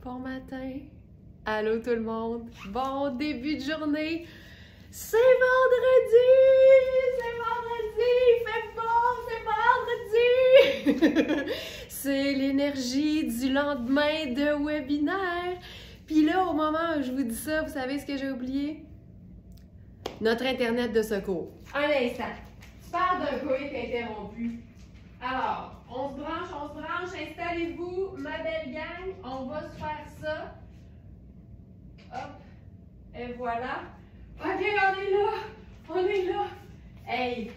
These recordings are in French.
Bon matin. Allô tout le monde. Bon début de journée. C'est vendredi! C'est vendredi! Il fait beau! C'est vendredi! C'est l'énergie du lendemain de webinaire. Puis là, au moment où je vous dis ça, vous savez ce que j'ai oublié? Notre Internet de secours. Un instant. Tu parles d'un bruit interrompu. Alors, on se branche, installez-vous, ma belle gang, on va se faire ça. Hop, et voilà. Ok, on est là. Hey,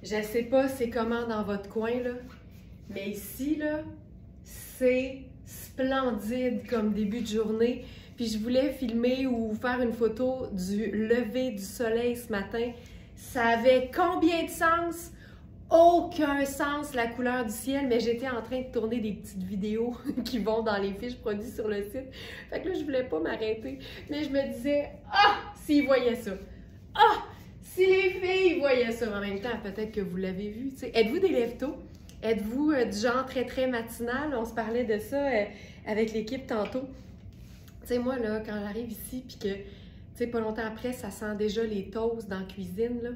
je sais pas c'est comment dans votre coin, là, mais ici, là, c'est splendide comme début de journée. Puis je voulais filmer ou faire une photo du lever du soleil ce matin. Ça avait combien de sens? Aucun sens la couleur du ciel, mais j'étais en train de tourner des petites vidéos qui vont dans les fiches produits sur le site. Fait que là, je voulais pas m'arrêter, mais je me disais, s'ils voyaient ça! Ah! Si les filles voyaient ça en même temps, peut-être que vous l'avez vu. Êtes-vous des lève-tôt? Êtes-vous du genre très matinal? On se parlait de ça avec l'équipe tantôt. Tu sais, moi, là, quand j'arrive ici, puis que, tu sais, pas longtemps après, ça sent déjà les toasts dans la cuisine, là,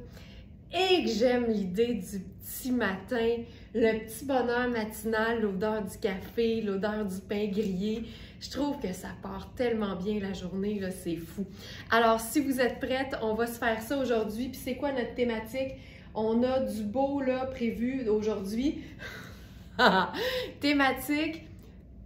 et que j'aime l'idée du petit matin, le petit bonheur matinal, l'odeur du café, l'odeur du pain grillé. Je trouve que ça part tellement bien la journée, là, c'est fou. Alors, si vous êtes prêtes, on va se faire ça aujourd'hui. Puis c'est quoi notre thématique? On a du beau, là, prévu aujourd'hui. Thématique,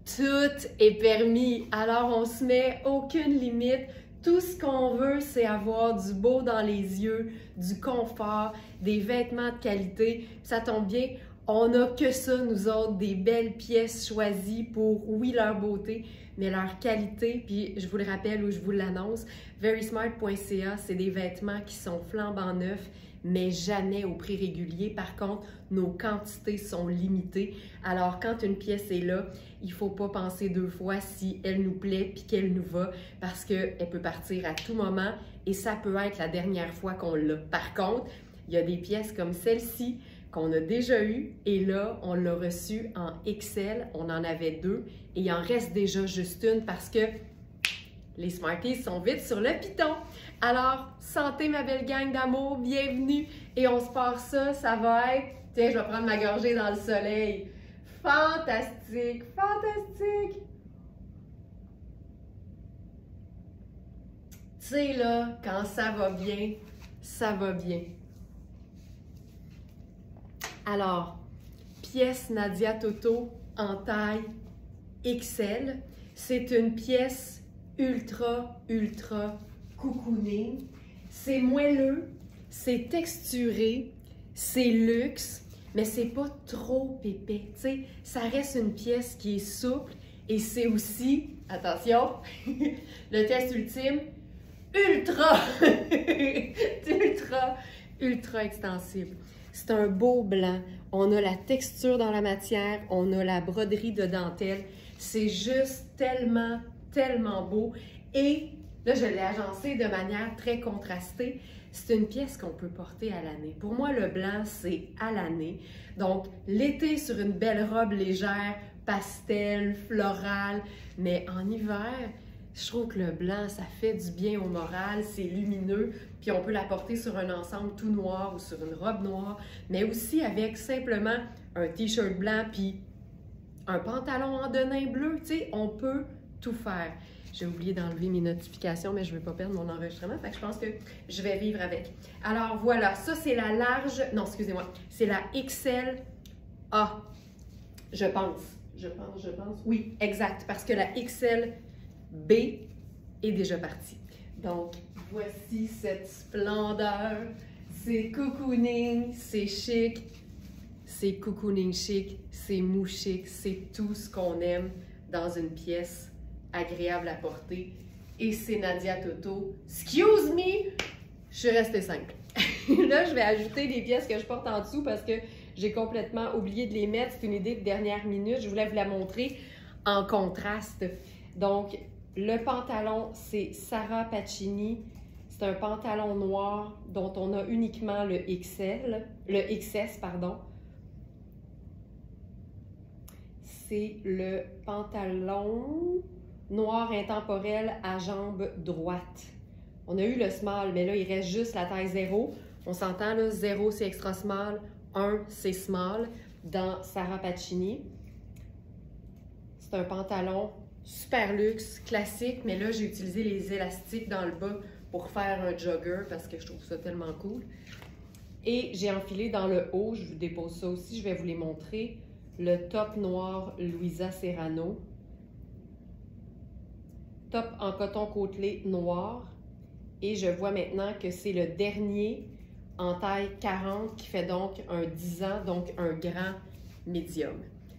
tout est permis. Alors, on se met aucune limite. Tout ce qu'on veut, c'est avoir du beau dans les yeux, du confort, des vêtements de qualité. Ça tombe bien, on n'a que ça, nous autres, des belles pièces choisies pour, oui, leur beauté, mais leur qualité. Puis, je vous le rappelle ou je vous l'annonce, verysmart.ca, c'est des vêtements qui sont flambant neufs, mais jamais au prix régulier. Par contre, nos quantités sont limitées. Alors, quand une pièce est là, il ne faut pas penser deux fois si elle nous plaît puis qu'elle nous va, parce qu'elle peut partir à tout moment et ça peut être la dernière fois qu'on l'a. Par contre, il y a des pièces comme celle-ci qu'on a déjà eues et là, on l'a reçue en XL. On en avait deux et il en reste déjà juste une parce que les Smarties sont vite sur le piton. Alors, santé ma belle gang d'amour, bienvenue. Et on se part ça, ça va être... Tiens, je vais prendre ma gorgée dans le soleil. Fantastique, fantastique! Tu sais là, quand ça va bien, ça va bien. Alors, pièce Nadia Toto en taille XL. C'est une pièce ultra cocooning. C'est moelleux, c'est texturé, c'est luxe, mais c'est pas trop épais. Tu sais, ça reste une pièce qui est souple et c'est aussi, attention, le test ultime, ultra extensible. C'est un beau blanc. On a la texture dans la matière, on a la broderie de dentelle. C'est juste tellement beau. Et là, je l'ai agencé de manière très contrastée. C'est une pièce qu'on peut porter à l'année. Pour moi, le blanc, c'est à l'année. Donc, l'été sur une belle robe légère, pastel, florale. Mais en hiver, je trouve que le blanc, ça fait du bien au moral. C'est lumineux. Puis on peut la porter sur un ensemble tout noir ou sur une robe noire. Mais aussi avec simplement un t-shirt blanc puis un pantalon en denim bleu. Tu sais, on peut tout faire. J'ai oublié d'enlever mes notifications, mais je ne veux pas perdre mon enregistrement, fait que je pense que je vais vivre avec. Alors voilà, ça c'est la large, non excusez-moi, c'est la XL-A, je pense, oui, exact, parce que la XL-B est déjà partie. Donc, voici cette splendeur, c'est cocooning, c'est chic, c'est cocooning chic, c'est mou chic, c'est tout ce qu'on aime dans une pièce agréable à porter. Et c'est Nadia Toto. Excuse me, je suis restée simple. Là, je vais ajouter des pièces que je porte en dessous parce que j'ai complètement oublié de les mettre. C'est une idée de dernière minute. Je voulais vous la montrer en contraste. Donc, le pantalon, c'est Sarah Pacini. C'est un pantalon noir dont on a uniquement le XS, pardon. c'est le pantalon noir intemporel à jambe droite. On a eu le small, mais là, il reste juste la taille 0. On s'entend, là, 0, c'est extra small, 1, c'est small, dans Sarah Pacini. C'est un pantalon super luxe, classique, mais là, j'ai utilisé les élastiques dans le bas pour faire un jogger parce que je trouve ça tellement cool. Et j'ai enfilé dans le haut, je vous dépose ça aussi, je vais vous les montrer, le top noir Louisa Serrano. Top en coton côtelé noir. Et je vois maintenant que c'est le dernier en taille 40 qui fait donc un 10 ans, donc un grand médium.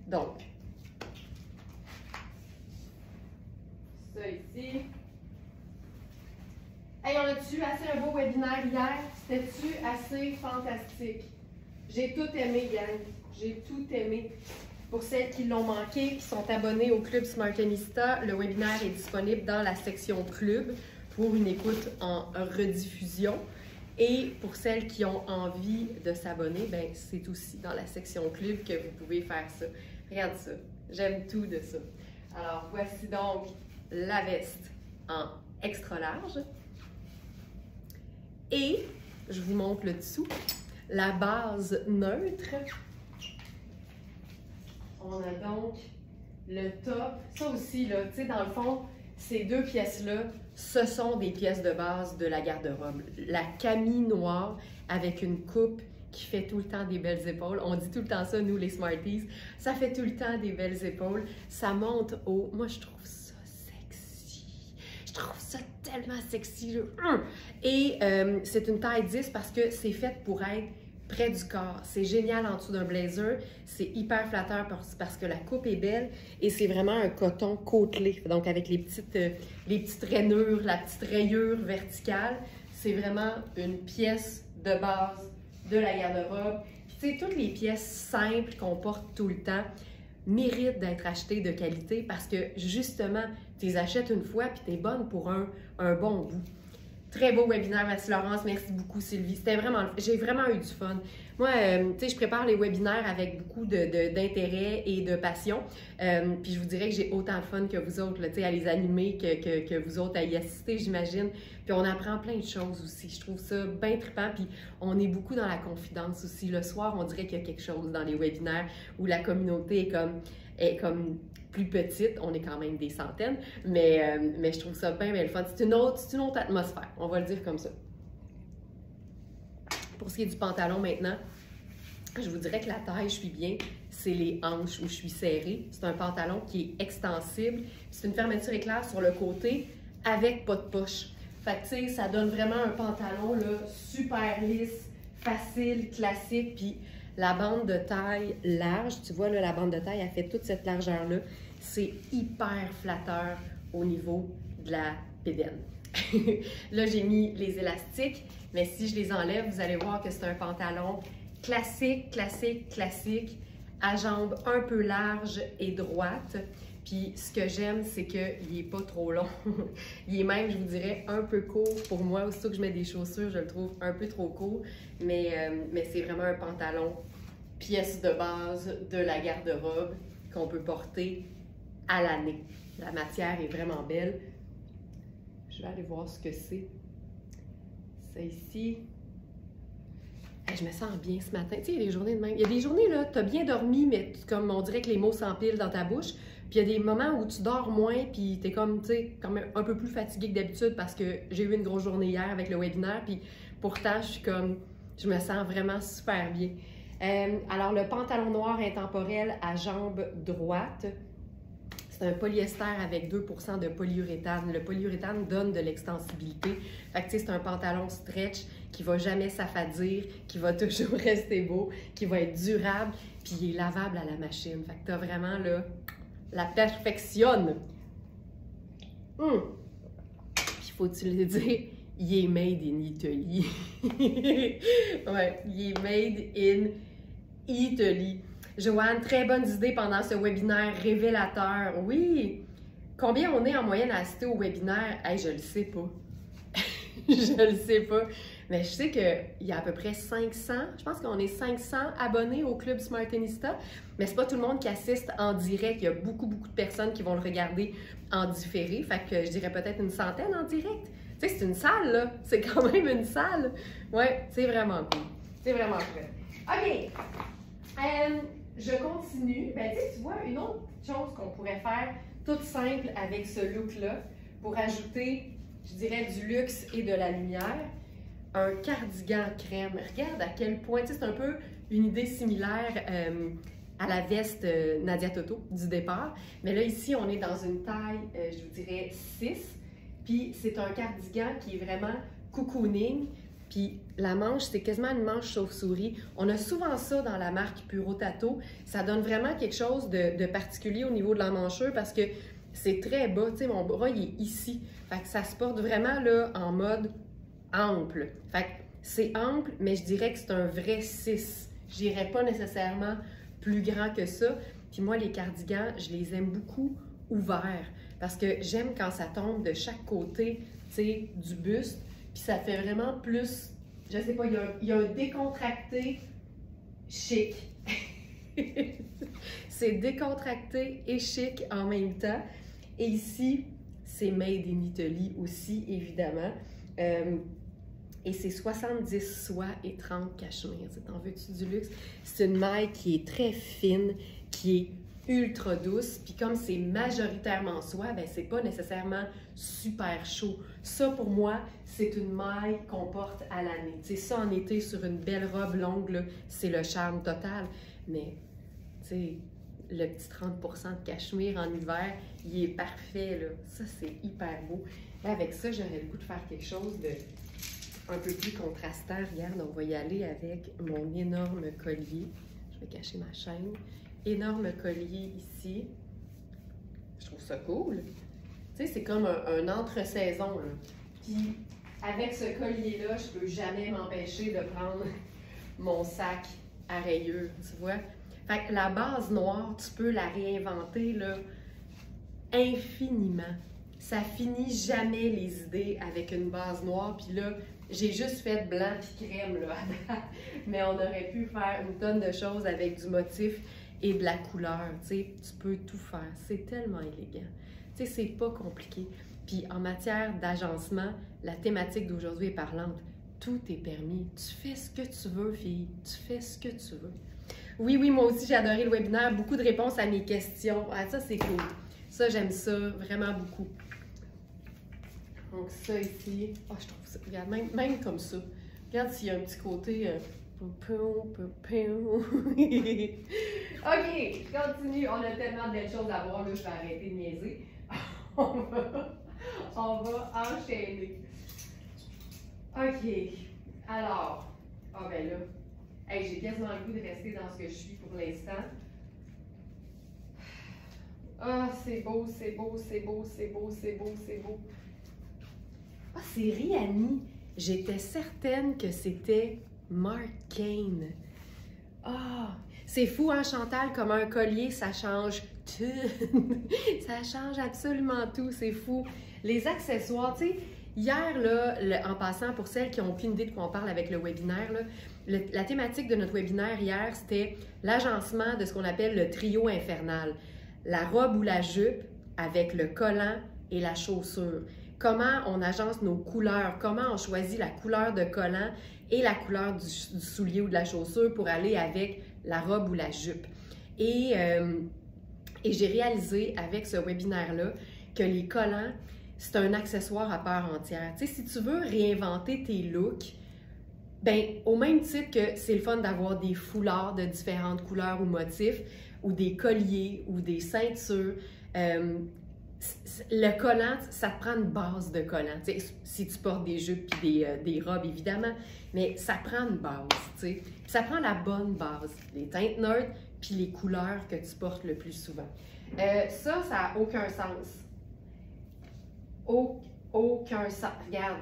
Donc, ça ici. Hey, on a-tu assez un beau webinaire hier? C'était-tu assez fantastique? J'ai tout aimé, gang. J'ai tout aimé. Pour celles qui l'ont manqué, qui sont abonnées au Club Smartnista, le webinaire est disponible dans la section Club pour une écoute en rediffusion. Et pour celles qui ont envie de s'abonner, ben c'est aussi dans la section Club que vous pouvez faire ça. Regarde ça. J'aime tout de ça. Alors, voici donc la veste en extra large. Et, je vous montre le dessous, la base neutre. On a donc le top. Ça aussi, là, tu sais, dans le fond, ces deux pièces-là, ce sont des pièces de base de la garde-robe. La camie noire avec une coupe qui fait tout le temps des belles épaules. On dit tout le temps ça, nous, les Smarties. Ça fait tout le temps des belles épaules. Ça monte haut. Moi, je trouve ça sexy. Je trouve ça tellement sexy. Et c'est une taille 10 parce que c'est fait pour être près du corps. C'est génial en dessous d'un blazer. C'est hyper flatteur parce que la coupe est belle et c'est vraiment un coton côtelé. Donc, avec les petites rainures, la petite rayure verticale, c'est vraiment une pièce de base de la garde-robe. Puis, tu sais, toutes les pièces simples qu'on porte tout le temps méritent d'être achetées de qualité parce que, justement, tu les achètes une fois puis tu es bonne pour un bon bout. Très beau webinaire, merci Laurence, merci beaucoup Sylvie. C'était vraiment, j'ai vraiment eu du fun. Moi, tu sais, je prépare les webinaires avec beaucoup d'intérêt et de passion. Puis je vous dirais que j'ai autant de fun que vous autres, tu sais, à les animer, que vous autres à y assister, j'imagine. Puis on apprend plein de choses aussi. Je trouve ça bien trippant. Puis on est beaucoup dans la confidence aussi. Le soir, on dirait qu'il y a quelque chose dans les webinaires où la communauté est comme plus petite, on est quand même des centaines, mais je trouve ça bien le fun. C'est une autre atmosphère, on va le dire comme ça. Pour ce qui est du pantalon maintenant, je vous dirais que la taille, je suis bien, c'est les hanches où je suis serrée. C'est un pantalon qui est extensible, c'est une fermeture éclair sur le côté avec pas de poche. Fait que tu sais, ça donne vraiment un pantalon là, super lisse, facile, classique, puis la bande de taille large, tu vois là, la bande de taille, elle fait toute cette largeur-là. C'est hyper flatteur au niveau de la pédale. Là, j'ai mis les élastiques, mais si je les enlève, vous allez voir que c'est un pantalon classique, classique, classique, à jambes un peu larges et droites. Puis ce que j'aime, c'est qu'il n'est pas trop long. Il est même, je vous dirais, un peu court pour moi. Aussitôt que je mets des chaussures, je le trouve un peu trop court. Mais c'est vraiment un pantalon pièce de base de la garde-robe qu'on peut porter à l'année. La matière est vraiment belle. Je vais aller voir ce que c'est. Ça ici. Hey, je me sens bien ce matin. Tu sais, il y a des journées de même. Il y a des journées, là, tu as bien dormi, mais comme on dirait que les mots s'empilent dans ta bouche. Puis il y a des moments où tu dors moins, puis tu es comme, tu sais, quand même un peu plus fatigué que d'habitude parce que j'ai eu une grosse journée hier avec le webinaire. Puis pourtant, je me sens vraiment super bien. Alors, le pantalon noir intemporel à jambe droite, c'est un polyester avec 2% de polyuréthane. Le polyuréthane donne de l'extensibilité. Fait que, tu sais, c'est un pantalon stretch qui va jamais s'affadir, qui va toujours rester beau, qui va être durable, puis il est lavable à la machine. Fait que t'as vraiment, là, la perfection. Puis, faut-tu le dire, il est made in Italy. Ouais, il est made in Italy. Joanne, très bonnes idées pendant ce webinaire révélateur. Oui! Combien on est en moyenne à assister au webinaire? Hey, je le sais pas. Je le sais pas. Mais je sais qu'il y a à peu près 500, je pense qu'on est 500 abonnés au Club Smartinista, mais c'est pas tout le monde qui assiste en direct. Il y a beaucoup, beaucoup de personnes qui vont le regarder en différé. Fait que je dirais peut-être une centaine en direct. Tu sais, c'est une salle, là. C'est quand même une salle. Ouais, c'est vraiment cool. C'est vraiment cool. OK. Je continue. Ben, tu vois, une autre chose qu'on pourrait faire toute simple avec ce look-là pour ajouter, je dirais, du luxe et de la lumière, un cardigan crème. Regarde à quel point, tu sais, c'est un peu une idée similaire à la veste Nadia Toto du départ. Mais là, ici, on est dans une taille, je vous dirais, 6. Puis c'est un cardigan qui est vraiment cocooning. Puis la manche, c'est quasiment une manche chauve-souris. On a souvent ça dans la marque Puro Tato. Ça donne vraiment quelque chose de particulier au niveau de la manchure parce que c'est très bas. Tu sais, mon bras, il est ici. Fait que ça se porte vraiment là en mode ample. Fait que c'est ample, mais je dirais que c'est un vrai 6. Je dirais pas nécessairement plus grand que ça. Puis moi, les cardigans, je les aime beaucoup ouverts parce que j'aime quand ça tombe de chaque côté, tu sais, du buste. Puis ça fait vraiment plus, je sais pas, il y a un décontracté chic. C'est décontracté et chic en même temps. Et ici, c'est made in Italy aussi, évidemment. Et c'est 70 soie et 30 cachemire. T'en veux-tu du luxe? C'est une maille qui est très fine, qui est ultra douce. Puis comme c'est majoritairement soie, ben c'est pas nécessairement super chaud. Ça, pour moi, c'est une maille qu'on porte à l'année. Tu sais, ça en été sur une belle robe longue, c'est le charme total. Mais, tu sais, le petit 30% de cachemire en hiver, il est parfait, là. Ça, c'est hyper beau. Là, avec ça, j'aurais le goût de faire quelque chose de un peu plus contrastant. Regarde, on va y aller avec mon énorme collier. Je vais cacher ma chaîne. Énorme collier ici. Je trouve ça cool. Tu sais, c'est comme un entre-saison, là. Puis, avec ce collier-là, je peux jamais m'empêcher de prendre mon sac à rayures, tu vois. Fait que la base noire, tu peux la réinventer, là, infiniment. Ça finit jamais les idées avec une base noire. Puis là, j'ai juste fait blanc puis crème, là, mais on aurait pu faire une tonne de choses avec du motif et de la couleur, tu sais, tu peux tout faire. C'est tellement élégant. Tu sais, c'est pas compliqué. Puis en matière d'agencement, la thématique d'aujourd'hui est parlante. Tout est permis. Tu fais ce que tu veux, fille. Tu fais ce que tu veux. Oui, oui, moi aussi, j'ai adoré le webinaire. Beaucoup de réponses à mes questions. Ah, ça, c'est cool. Ça, j'aime ça vraiment beaucoup. Donc ça ici, oh, je trouve ça, regarde, même comme ça. Regarde s'il y a un petit côté... OK, je continue. On a tellement de belles choses à voir, là, je vais arrêter de niaiser. on va enchaîner. OK. Alors, ah ben là, hey, j'ai quasiment le goût de rester dans ce que je suis pour l'instant. Ah, c'est beau, c'est beau, c'est beau, c'est beau, c'est beau, c'est beau. Ah, c'est Rihanni. J'étais certaine que c'était Marc Kane. Ah, c'est fou, hein, Chantal, comme un collier, ça change tout. Ça change absolument tout, c'est fou. Les accessoires, tu sais, hier, là, en passant, pour celles qui n'ont aucune idée de quoi on parle avec le webinaire, là, la thématique de notre webinaire hier, c'était l'agencement de ce qu'on appelle le trio infernal. La robe ou la jupe avec le collant et la chaussure. Comment on agence nos couleurs, comment on choisit la couleur de collant et la couleur du soulier ou de la chaussure pour aller avec la robe ou la jupe. Et j'ai réalisé avec ce webinaire-là que les collants, c'est un accessoire à part entière. Tu sais, si tu veux réinventer tes looks, ben au même titre que c'est le fun d'avoir des foulards de différentes couleurs ou motifs, ou des colliers, ou des ceintures, le collant, ça te prend une base de collant. Tu sais, si tu portes des jupes et des robes, évidemment, mais ça prend une base, tu sais. Ça prend la bonne base, les teintes neutres, puis les couleurs que tu portes le plus souvent. Ça n'a aucun sens. Aucun sens. Regarde.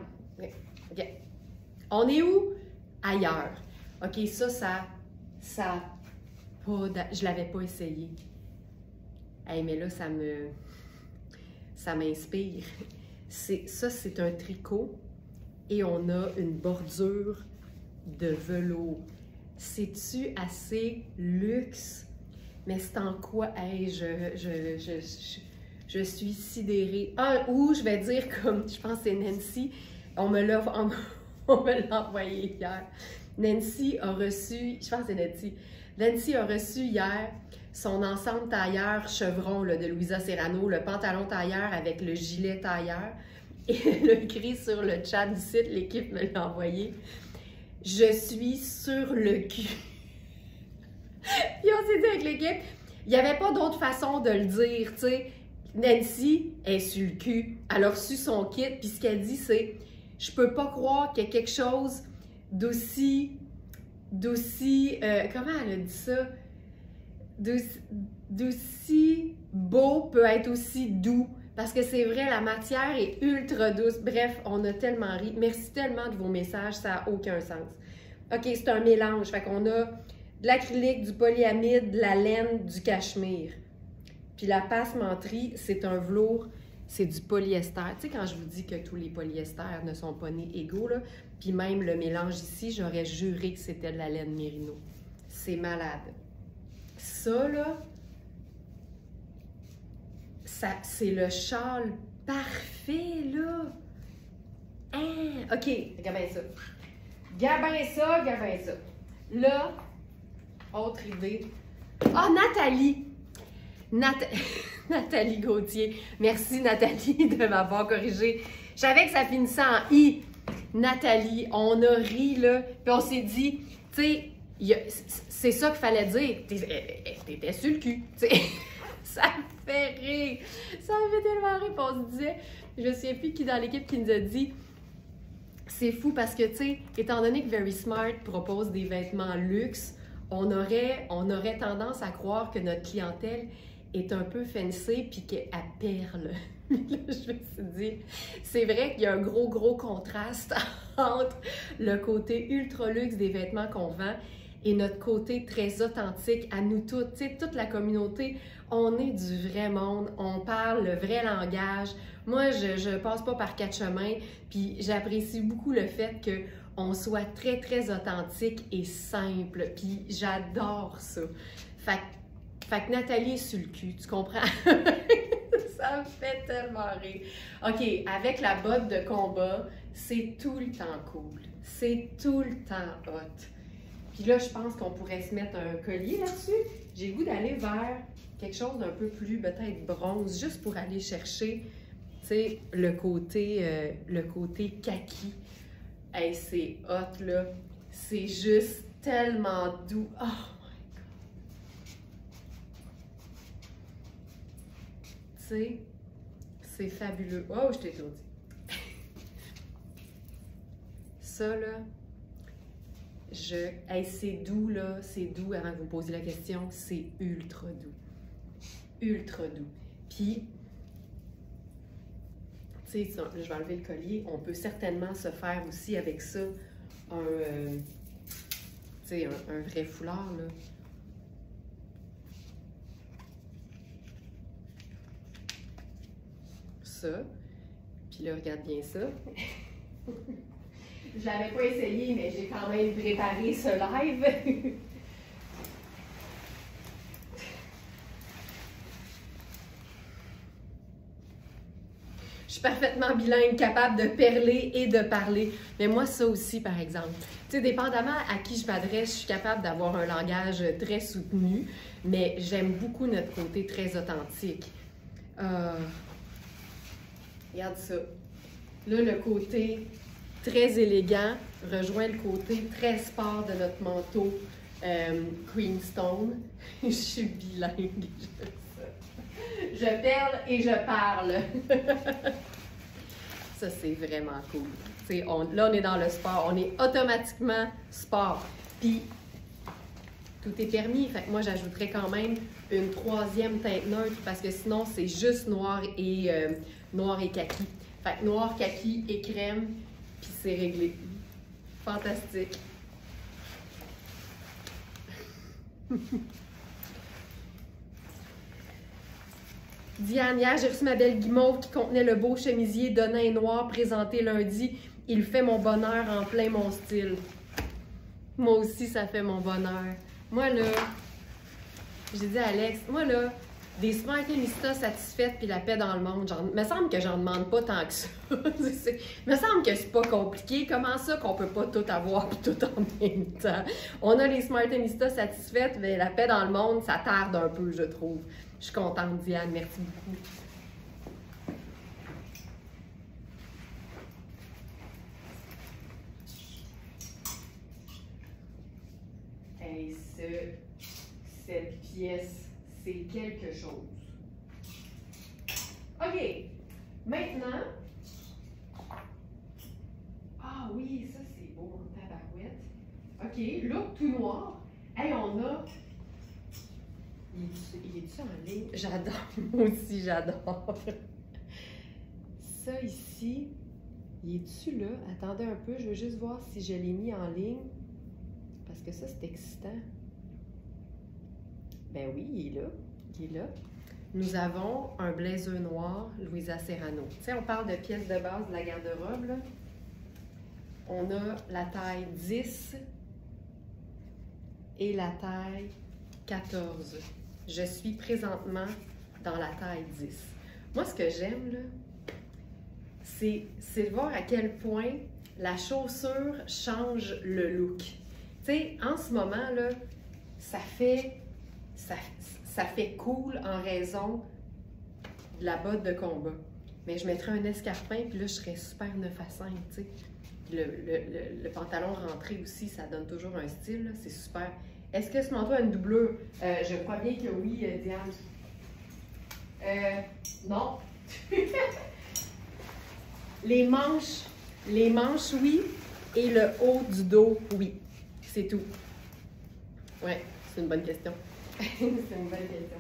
On est où? Ailleurs. OK, ça pas... Je l'avais pas essayé. Hey, mais là, ça m'inspire. Ça, c'est un tricot et on a une bordure de velours. C'est-tu assez luxe? Mais c'est en quoi? Hey, je suis sidérée. Ah, ou je vais dire comme, je pense que c'est Nancy, on me l'a envoyé hier. Nancy a reçu, je pense que c'est Nancy. Nancy a reçu hier son ensemble tailleur chevron là, de Louisa Serrano, le pantalon tailleur avec le gilet tailleur. Et elle a écrit sur le chat du site, l'équipe me l'a envoyé. Je suis sur le cul. Puis on s'est dit avec l'équipe, il n'y avait pas d'autre façon de le dire, tu sais. Nancy est sur le cul. Elle a reçu son kit, puis ce qu'elle dit, c'est « Je peux pas croire qu'il y a quelque chose d'aussi... comment elle a dit ça? D'aussi beau peut être aussi doux. » Parce que c'est vrai, la matière est ultra douce. Bref, on a tellement ri. Merci tellement de vos messages, ça n'a aucun sens. OK, c'est un mélange. Fait qu'on a de l'acrylique, du polyamide, de la laine, du cachemire. Puis la passementerie, c'est un velours, c'est du polyester. Tu sais, quand je vous dis que tous les polyesters ne sont pas nés égaux, là, puis même le mélange ici, j'aurais juré que c'était de la laine mérino. C'est malade. Ça, là, c'est le châle parfait, là. Hein? OK, regarde bien ça. Regarde bien ça. Là, autre idée. Ah, Nathalie! Nathalie Gauthier. Merci, Nathalie, de m'avoir corrigé. Je savais que ça finissait en « i ». Nathalie, on a ri, là. Puis on s'est dit, tu sais, c'est ça qu'il fallait dire. T'étais sur le cul, tu sais. Ça me fait rire. Ça me fait tellement rire. Puis on se disait, je ne sais plus qui dans l'équipe qui nous a dit, c'est fou parce que, tu sais, étant donné que Very Smart propose des vêtements luxe, on aurait tendance à croire que notre clientèle est un peu fancy puis qu'elle perle. Là, je me suis dit, c'est vrai qu'il y a un gros contraste entre le côté ultra luxe des vêtements qu'on vend et notre côté très authentique à nous toutes. Tu sais, toute la communauté, on est du vrai monde, on parle le vrai langage. Moi, je passe pas par quatre chemins, puis j'apprécie beaucoup le fait qu'on soit très authentique et simple, puis j'adore ça. Fait que Nathalie est sur le cul, tu comprends? Ça me fait tellement rire. OK, avec la botte de combat, c'est tout le temps cool. C'est tout le temps hot. Puis là, je pense qu'on pourrait se mettre un collier là-dessus. J'ai le goût d'aller vers quelque chose d'un peu plus, peut-être bronze, juste pour aller chercher, tu sais, le côté kaki. Hey, c'est hot, là. C'est juste tellement doux. Oh my God! Tu sais, c'est fabuleux. Oh, je t'ai étourdie. Ça, là... Hey, c'est doux, là, c'est doux, avant que vous me posiez la question, c'est ultra doux. Ultra doux. Puis, tu sais, je vais enlever le collier, on peut certainement se faire aussi avec ça un vrai foulard, là. Ça. Puis là, regarde bien ça. Je l'avais pas essayé, mais j'ai quand même préparé ce live. Je suis parfaitement bilingue, capable de perler et de parler. Mais moi, ça aussi, par exemple. Tu sais, dépendamment à qui je m'adresse, je suis capable d'avoir un langage très soutenu, mais j'aime beaucoup notre côté très authentique. Regarde ça. Là, le côté très élégant rejoint le côté très sport de notre manteau Creamstone. Je suis bilingue. Je perle et je parle. Ça, c'est vraiment cool. Là, on est dans le sport. On est automatiquement sport. Puis, tout est permis. Fait que moi, j'ajouterais quand même une troisième teinte neutre parce que sinon, c'est juste noir et kaki. Fait que noir, kaki et crème, puis c'est réglé. Fantastique. Diane, hier, j'ai reçu ma belle guimauve qui contenait le beau chemisier Donin noir présenté lundi. Il fait mon bonheur en plein mon style. Moi aussi, ça fait mon bonheur. Moi, là, j'ai dit à Alex, moi, là, des Smartista satisfaites puis la paix dans le monde, genre, me semble que j'en demande pas tant que ça. Me semble que c'est pas compliqué. Comment ça qu'on peut pas tout avoir puis tout en même temps? On a les Smartista satisfaites, mais la paix dans le monde, ça tarde un peu, je trouve. Je suis contente, Diane. Merci beaucoup. Hey, cette pièce, c'est quelque chose. OK. Maintenant. Ah oui, ça c'est beau en tabarouette. OK, look tout noir. Hey, on a. Il est-tu en ligne? J'adore. Moi aussi, j'adore. Ça ici, il est-tu là? Attendez un peu, je veux juste voir si je l'ai mis en ligne. Parce que ça, c'est excitant. Ben oui, il est là. Il est là. Nous avons un blazer noir, Louisa Serrano. Tu sais, on parle de pièces de base de la garde-robe, là. On a la taille 10 et la taille 14. Je suis présentement dans la taille 10. Moi, ce que j'aime, là, c'est de voir à quel point la chaussure change le look. Tu sais, en ce moment, là, ça fait cool en raison de la botte de combat. Mais je mettrais un escarpin, puis là, je serais super 9 à 5, tu sais. Le pantalon rentré aussi, ça donne toujours un style, c'est super. Est-ce que ce manteau a une doublure? Je crois bien que oui, Diane. Non. Les manches, oui, et le haut du dos, oui. C'est tout. Ouais, c'est une bonne question. C'est une bonne question.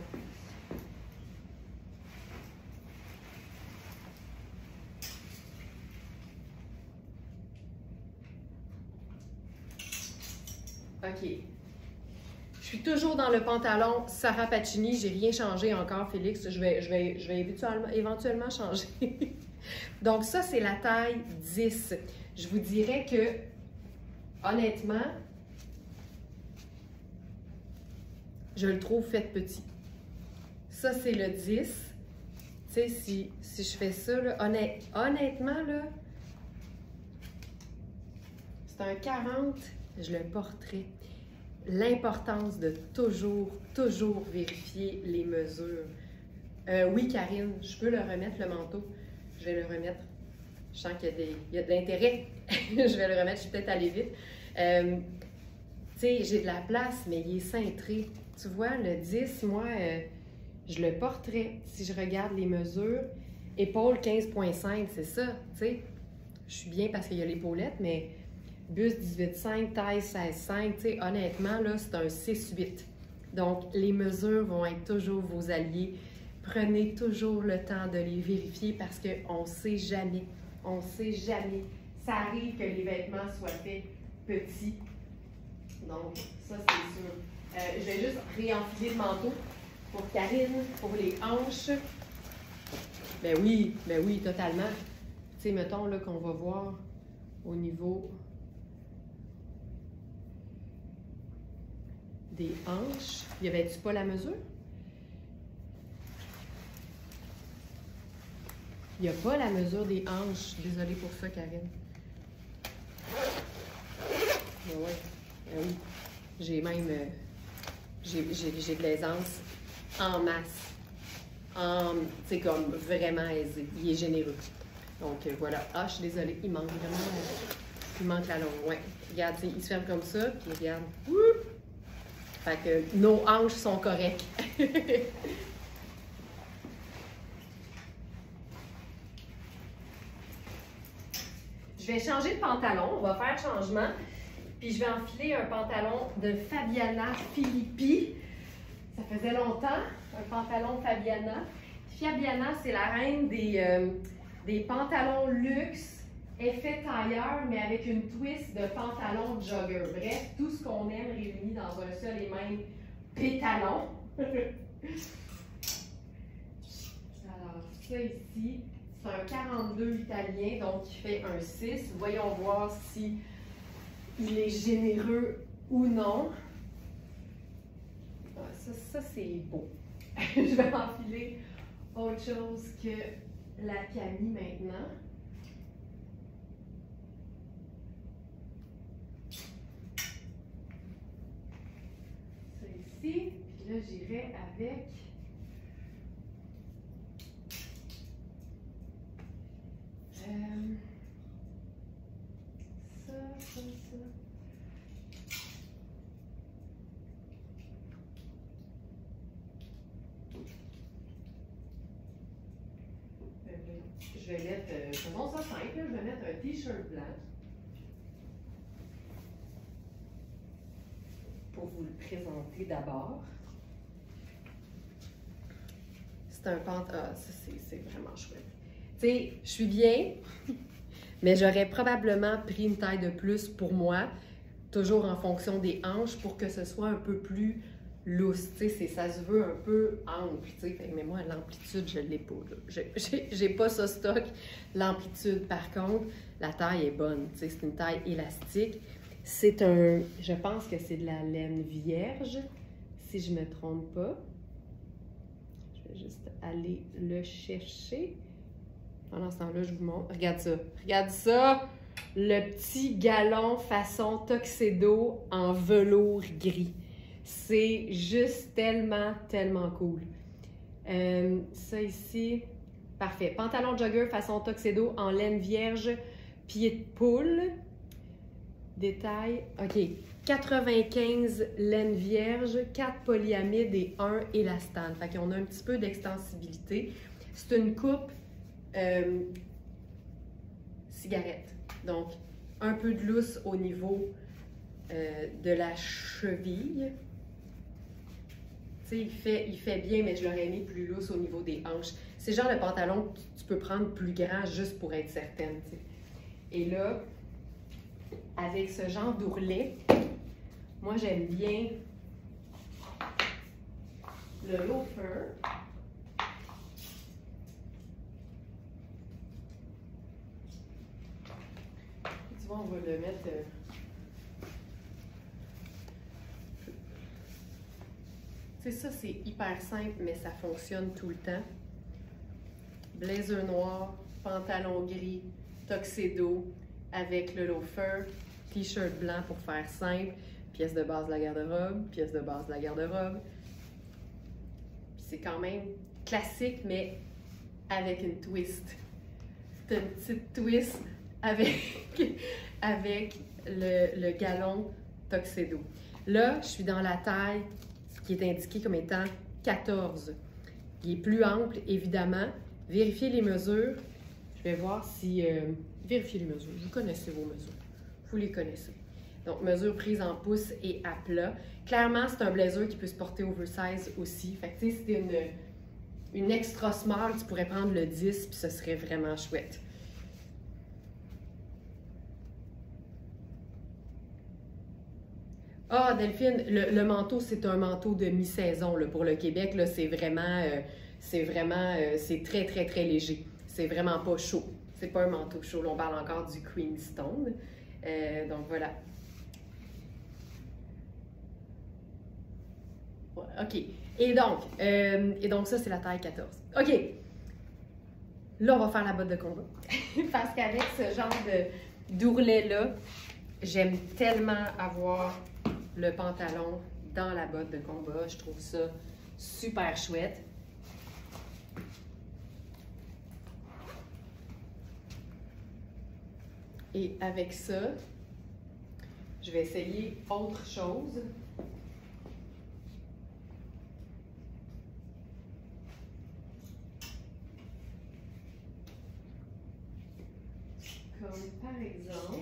OK. Je suis toujours dans le pantalon Sarah Pacini. J'ai rien changé encore, Félix. Je vais éventuellement changer. Donc, ça, c'est la taille 10. Je vous dirais que, honnêtement, je le trouve fait petit. Ça, c'est le 10. Tu sais, si je fais ça, là, honnêtement, là, c'est un 40, je le porterai. L'importance de toujours vérifier les mesures. Oui, Karine, je peux le remettre, le manteau. Je vais le remettre. Je sens qu'il y a de l'intérêt. Je vais le remettre, je suis peut-être allée vite. Tu sais, j'ai de la place, mais il est cintré. Tu vois, le 10, moi, je le porterais si je regarde les mesures. Épaule 15,5, c'est ça, tu sais. Je suis bien parce qu'il y a l'épaulette, mais buste 18,5, taille 16,5, tu sais, honnêtement, là, c'est un 6,8. Donc, les mesures vont être toujours vos alliés. Prenez toujours le temps de les vérifier parce qu'on ne sait jamais. On ne sait jamais. Ça arrive que les vêtements soient faits petits. Donc, ça, c'est sûr. Je vais juste réenfiler le manteau pour Karine, pour les hanches. Ben oui, totalement. Tu sais, mettons là qu'on va voir au niveau des hanches. Y avait-tu pas la mesure? Il n'y a pas la mesure des hanches. Désolée pour ça, Karine. Ben ouais, ben oui. J'ai même... j'ai de l'aisance en masse. C'est comme vraiment aisé. Il est généreux. Donc voilà. Ah, je suis désolée. Il manque vraiment... il manque la longue. Ouais. Regarde, il se ferme comme ça. Puis regarde. Wouh! Fait que nos hanches sont correctes. Je vais changer de pantalon. On va faire changement. Puis je vais enfiler un pantalon de Fabiana Filippi. Ça faisait longtemps, un pantalon Fabiana. Fabiana, c'est la reine des pantalons luxe, effet tailleur, mais avec une twist de pantalon jogger. Bref, tout ce qu'on aime réuni dans un seul et même pétalon. Alors, ça ici, C'est un 42 italien, donc il fait un 6. Voyons voir si il est généreux ou non. Ah, ça c'est beau. Je vais enfiler autre chose que la Camille maintenant. Ça ici. Puis là, j'irai avec ça. Je vais mettre, faisons ça simple, je vais mettre un t-shirt blanc pour vous le présenter d'abord. C'est un pantalon, ah, ça c'est vraiment chouette. Tu sais, je suis bien, mais j'aurais probablement pris une taille de plus pour moi, toujours en fonction des hanches pour que ce soit un peu plus lousse, tu sais, ça se veut un peu ample, tu sais, mais moi, l'amplitude, je ne l'ai pas, là. J'ai pas ça stock, l'amplitude. Par contre, la taille est bonne, tu sais, c'est une taille élastique. C'est un, je pense que c'est de la laine vierge, si je me trompe pas. Je vais juste aller le chercher. Pendant ce temps-là, je vous montre. Regarde ça, regarde ça! Le petit galon façon tuxedo en velours gris. C'est juste tellement, tellement cool. Ça ici, parfait. Pantalon jogger façon tuxedo en laine vierge, pied de poule. Détail, OK. 95 laine vierge, 4 polyamides et 1 élastane. Fait qu'on a un petit peu d'extensibilité. C'est une coupe cigarette. Donc, un peu de lousse au niveau de la cheville. Tu sais, il fait bien, mais je l'aurais mis plus lousse au niveau des hanches. C'est genre le pantalon que tu peux prendre plus grand juste pour être certaine. Tu sais. Et là, avec ce genre d'ourlet, moi j'aime bien le loafer. Tu vois, on va le mettre. Tu sais, ça, c'est hyper simple, mais ça fonctionne tout le temps. Blazer noir, pantalon gris, tuxedo avec le loafer, t-shirt blanc pour faire simple, pièce de base de la garde-robe, pièce de base de la garde-robe. C'est quand même classique, mais avec une twist. C'est une petite twist avec le galon tuxedo. Là, je suis dans la taille qui est indiqué comme étant 14. Il est plus ample, évidemment. Vérifiez les mesures. Je vais voir si... vérifiez les mesures. Vous connaissez vos mesures. Vous les connaissez. Donc, mesure prise en pouces et à plat. Clairement, c'est un blazer qui peut se porter oversize aussi. Fait que, tu sais, si t'es une extra small, tu pourrais prendre le 10 puis ce serait vraiment chouette. Ah, Delphine, le manteau, c'est un manteau de mi-saison. Pour le Québec, c'est vraiment, c'est très, très, très léger. C'est vraiment pas chaud. C'est pas un manteau chaud. Là, on parle encore du Queenstone. Donc, voilà. OK. Et donc ça, c'est la taille 14. OK. Là, on va faire la botte de combat. Parce qu'avec ce genre d'ourlet-là, j'aime tellement avoir le pantalon dans la botte de combat. Je trouve ça super chouette. Et avec ça, je vais essayer autre chose. Comme par exemple...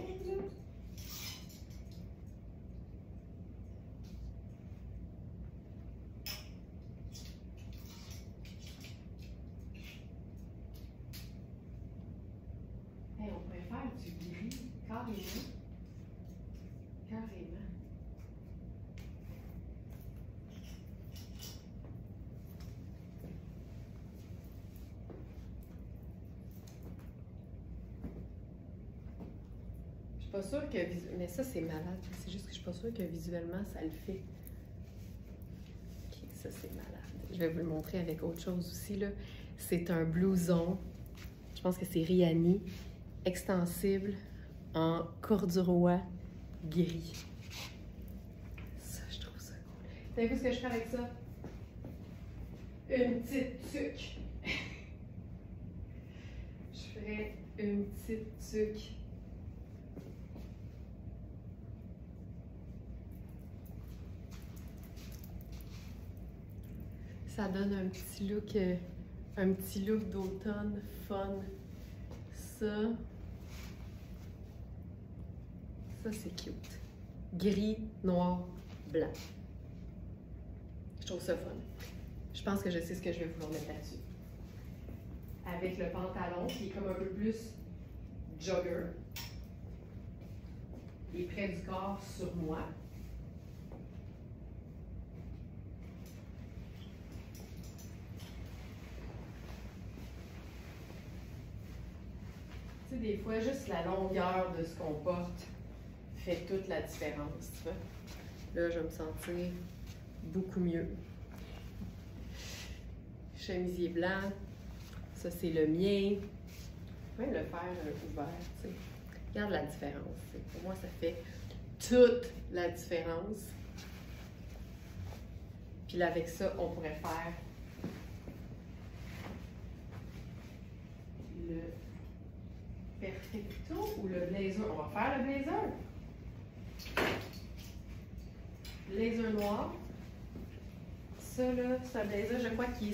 Hey, on pourrait faire du gris, carrément. Carrément. pas sûre que... Mais ça, c'est malade. C'est juste que je suis pas sûre que visuellement, ça le fait. OK, ça, c'est malade. Je vais vous le montrer avec autre chose aussi, là. C'est un blouson. Je pense que c'est Rihanni. Extensible en corduroy gris. Ça, je trouve ça cool. Savez-vous ce que je fais avec ça? Une petite tuque. Je ferais une petite tuque. Ça donne un petit look d'automne fun. Ça c'est cute. Gris, noir, blanc. Je trouve ça fun. Je pense que je sais ce que je vais vouloir mettre là-dessus. Avec le pantalon qui est comme un peu plus jogger. Il est près du corps sur moi. Tu sais, des fois, juste la longueur de ce qu'on porte fait toute la différence, tu vois. Là, je vais me sentir beaucoup mieux. Chemisier blanc, ça c'est le mien. Je vais le faire ouvert, tu sais. Regarde la différence. T'sais. Pour moi, ça fait toute la différence. Puis là, avec ça, on pourrait faire le perfecto ou le blazer. On va faire le blazer. Blazer noir. Ça, là, c'est un blazer, je crois qu'il est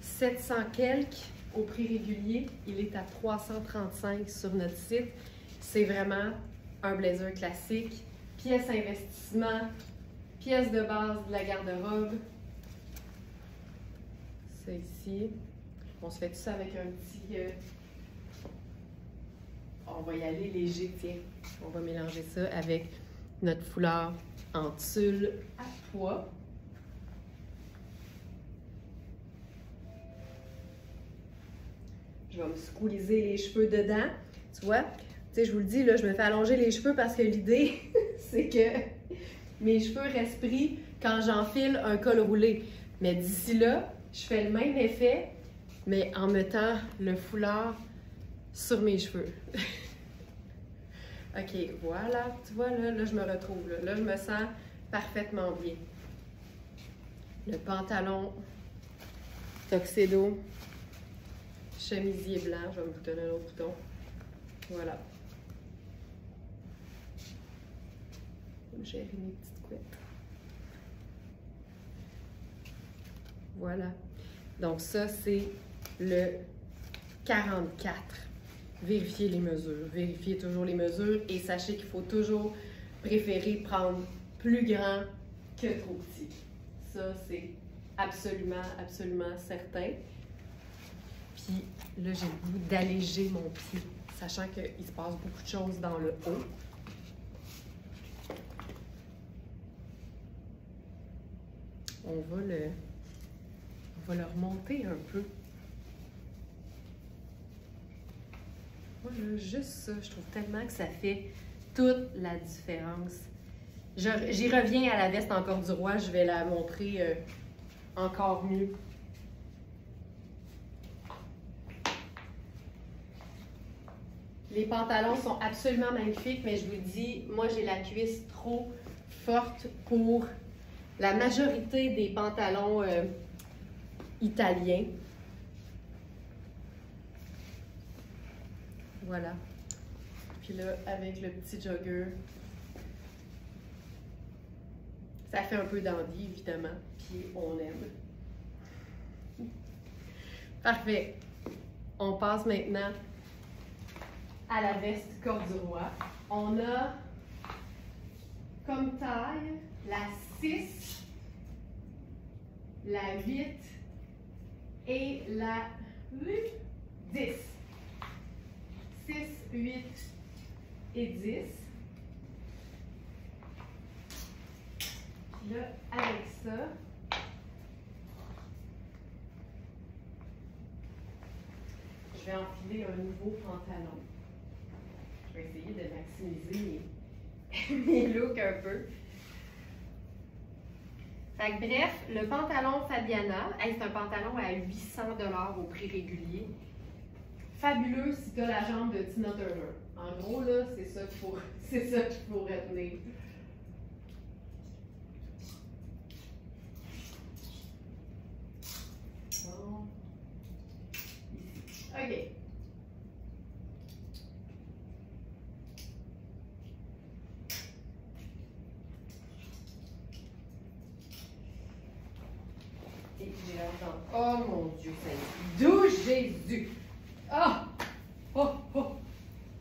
700 quelques au prix régulier. Il est à 335 sur notre site. C'est vraiment un blazer classique. Pièce investissement, pièce de base de la garde-robe. Ça ici. On se fait tout ça avec un petit... On va y aller léger, tiens. On va mélanger ça avec notre foulard en tulle à pois. Je vais me squeezer les cheveux dedans. Tu vois? Tu sais, je vous le dis, là, je me fais allonger les cheveux parce que l'idée, c'est que mes cheveux restent pris quand j'enfile un col roulé. Mais d'ici là, je fais le même effet, mais en mettant le foulard sur mes cheveux. OK, voilà. Tu vois, là, je me retrouve. Là, je me sens parfaitement bien. Le pantalon tuxedo. Chemisier blanc, je vais me boutonner un autre bouton. Voilà. Je vais gérer mes petites couettes. Voilà. Donc ça, c'est le 44. Vérifiez les mesures. Vérifiez toujours les mesures et sachez qu'il faut toujours préférer prendre plus grand que trop petit. Ça, c'est absolument, absolument certain. Puis là, j'ai le goût d'alléger mon pied, sachant qu'il se passe beaucoup de choses dans le haut. On va le remonter un peu. Moi, là, juste ça, je trouve tellement que ça fait toute la différence. J'y reviens à la veste en corduroy, je vais la montrer encore mieux. Les pantalons sont absolument magnifiques, mais je vous dis, moi j'ai la cuisse trop forte pour la majorité des pantalons italiens. Voilà. Puis là, avec le petit jogger, ça fait un peu dandy, évidemment, puis on aime. Parfait. On passe maintenant à la veste corduroy. On a comme taille la 6, la 8 et la 10. 6, 8 et 10. Puis là, avec ça, je vais enfiler un nouveau pantalon. Je vais essayer de maximiser mes looks un peu. Fait que bref, le pantalon Fabiana, hey, c'est un pantalon à 800 $ au prix régulier. Fabuleux si tu as la jambe de Tina Turner. En gros, là, c'est ça qu'il faut retenir. Bon. OK. Et j'ai l'air dans... Oh mon Dieu, c'est d'où Jésus! Oh! Oh! Oh!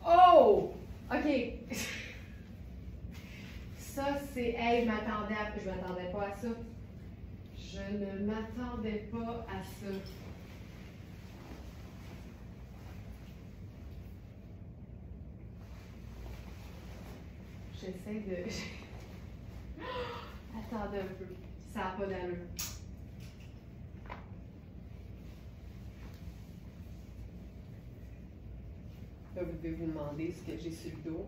Oh! OK. Ça, c'est... Hey, je m'attendais pas à ça. Je ne m'attendais pas à ça. J'essaie de... Attendez un peu. Ça n'a pas d'allure. Là, vous devez vous demander ce que j'ai sur le dos.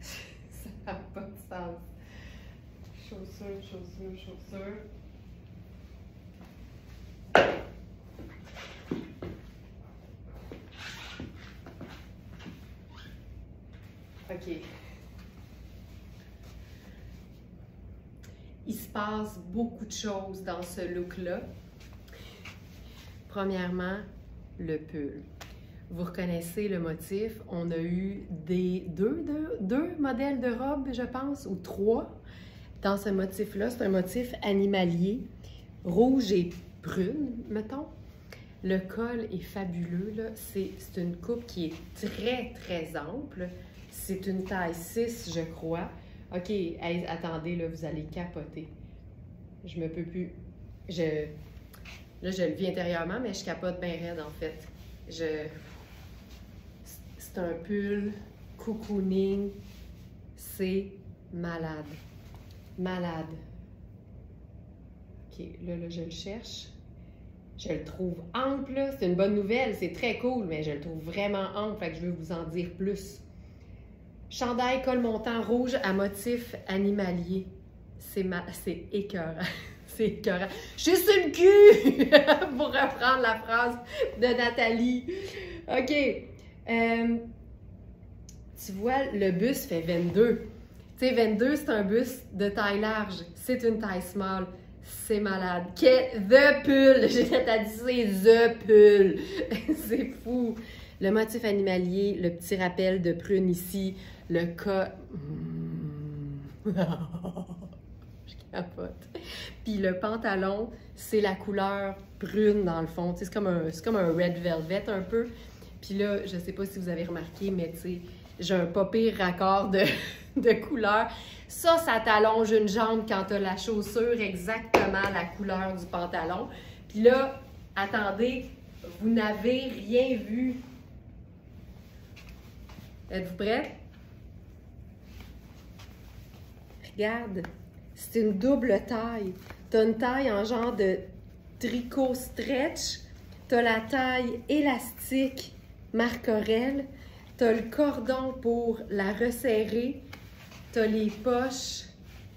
Ça n'a pas de sens. Chaussures, chaussures, chaussures. OK. Il se passe beaucoup de choses dans ce look-là. Premièrement, le pull. Vous reconnaissez le motif. On a eu deux modèles de robes, je pense, ou 3 dans ce motif-là. C'est un motif animalier, rouge et brune, mettons. Le col est fabuleux, là. C'est une coupe qui est très, très ample. C'est une taille 6, je crois. OK, hey, attendez, là, vous allez capoter. Je me peux plus... Là, je le vis intérieurement, mais je capote bien raide, en fait. C'est un pull cocooning. C'est malade. Malade. OK, là, je le cherche. Je le trouve ample. C'est une bonne nouvelle. C'est très cool, mais je le trouve vraiment ample. Fait que je veux vous en dire plus. Chandail col montant rouge à motif animalier. C'est écœurant. C'est écœurant. Je suis sur le cul! Pour reprendre la phrase de Nathalie. OK. Tu vois, le buste fait 22. Tu sais, 22, c'est un buste de taille large. C'est une taille small. C'est malade. The pull! J'ai à dire, c'est the pull. C'est fou. Le motif animalier, le petit rappel de prune ici, le cas... Je capote. Puis le pantalon, c'est la couleur brune dans le fond. C'est comme un red velvet un peu. Puis là, je sais pas si vous avez remarqué, mais tu sais, j'ai un pas pire raccord de couleur. Ça t'allonge une jambe quand tu as la chaussure exactement la couleur du pantalon. Puis là, attendez, vous n'avez rien vu. Êtes-vous prêts? Regarde, c'est une double taille. Tu as une taille en genre de tricot stretch. Tu as la taille élastique Marc Aurèle. Tu as le cordon pour la resserrer. Tu as les poches.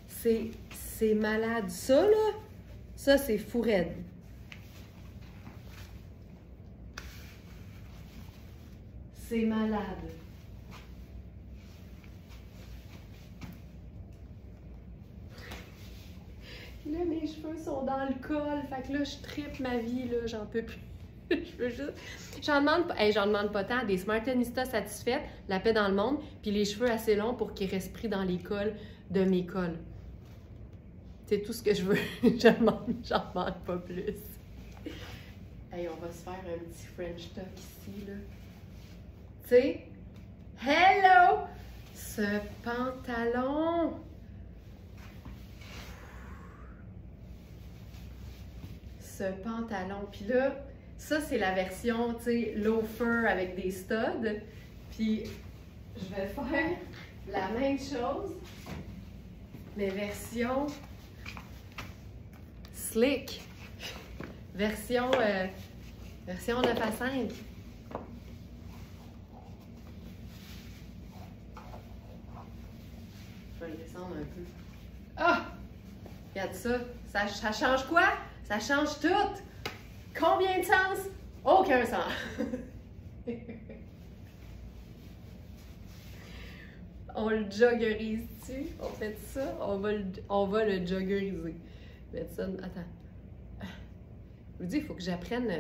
C'est malade. Ça, là, ça, c'est fou raide. C'est malade. Là, mes cheveux sont dans le col. Fait que là, je trippe ma vie, là. J'en peux plus. Je veux juste... J'en demande pas tant. Des Smartenista satisfaites, la paix dans le monde, puis les cheveux assez longs pour qu'ils restent pris dans les cols de mes cols. C'est tout ce que je veux. J'en demande pas plus. Hey, on va se faire un petit French tuck ici, là. Tu sais? Hello! Ce pantalon! Ce pantalon. Puis là, ça, c'est la version, tu sais, loafer avec des studs. Puis, je vais faire la même chose, mais version slick. Version Version 9 à 5. Je vais le descendre un peu. Ah! Regarde ça. Ça change quoi? Ça change tout! Combien de sens? Aucun sens! On le joggerise-tu? On fait ça? On va le joggeriser. Mettre ça... Attends. Je vous dis, il faut que j'apprenne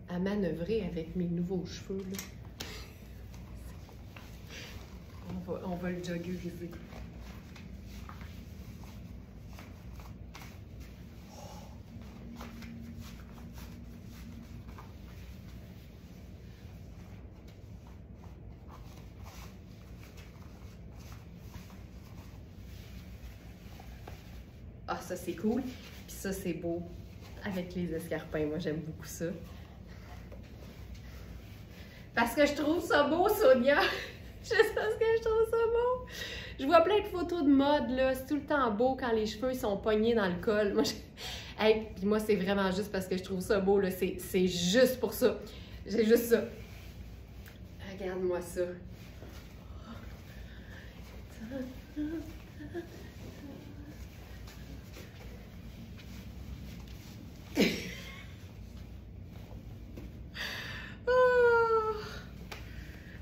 à manœuvrer avec mes nouveaux cheveux, là. On va le joggeriser. Ah, ça c'est cool. Puis ça c'est beau. Avec les escarpins, moi j'aime beaucoup ça. Parce que je trouve ça beau, Sonia. Je sais parce que je trouve ça beau. Je vois plein de photos de mode, là. C'est tout le temps beau quand les cheveux sont pognés dans le col. Moi, hey, puis moi, c'est vraiment juste parce que je trouve ça beau, là. C'est juste pour ça. J'ai juste ça. Regarde-moi ça.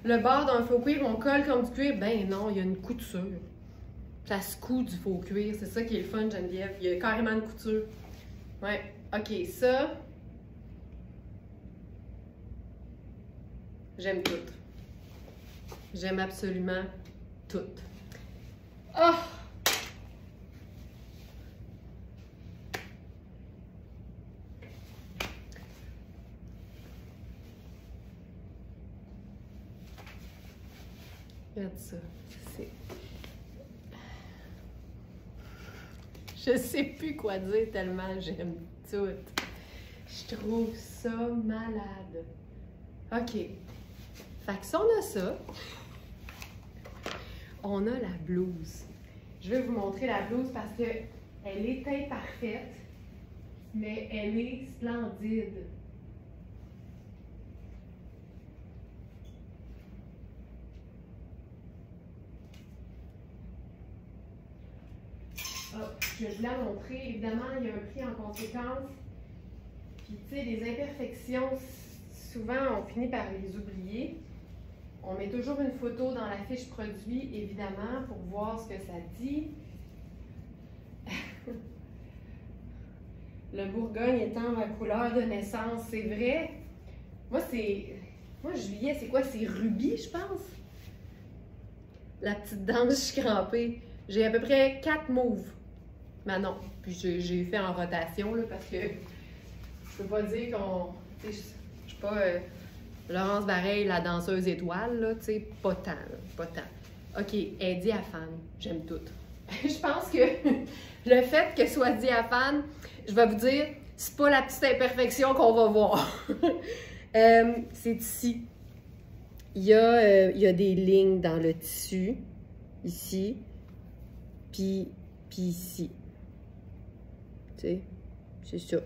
Le bord d'un faux cuir, on colle comme du cuir. Ben non, il y a une couture. Ça se coud du faux cuir. C'est ça qui est le fun, Geneviève. Il y a carrément une couture. Ouais. OK, ça. J'aime tout. J'aime absolument tout. Oh! Regarde ça. Je sais plus quoi dire tellement j'aime tout. Je trouve ça malade. OK. Fait que si on a ça, on a la blouse. Je vais vous montrer la blouse parce que elle est imparfaite, mais elle est splendide. Ah, je vais vous la montrer. Évidemment, il y a un prix en conséquence. Puis, tu sais, les imperfections, souvent, on finit par les oublier. On met toujours une photo dans la fiche produit, évidemment, pour voir ce que ça dit. Le Bourgogne étant ma couleur de naissance, c'est vrai. Moi, juillet, c'est quoi? C'est rubis, je pense. La petite dame, je suis crampée. J'ai à peu près 4 mauves. Mais non, puis j'ai fait en rotation, là, parce que je peux pas dire qu'on... Je suis pas Laurence Bareil, la danseuse étoile, là, tu sais, pas tant, là, pas tant. OK, elle est diaphane, j'aime tout. Je pense que le fait qu'elle soit diaphane, je vais vous dire, c'est pas la petite imperfection qu'on va voir. C'est ici. Il y a des lignes dans le tissu, ici, puis ici. Tu sais, c'est ça.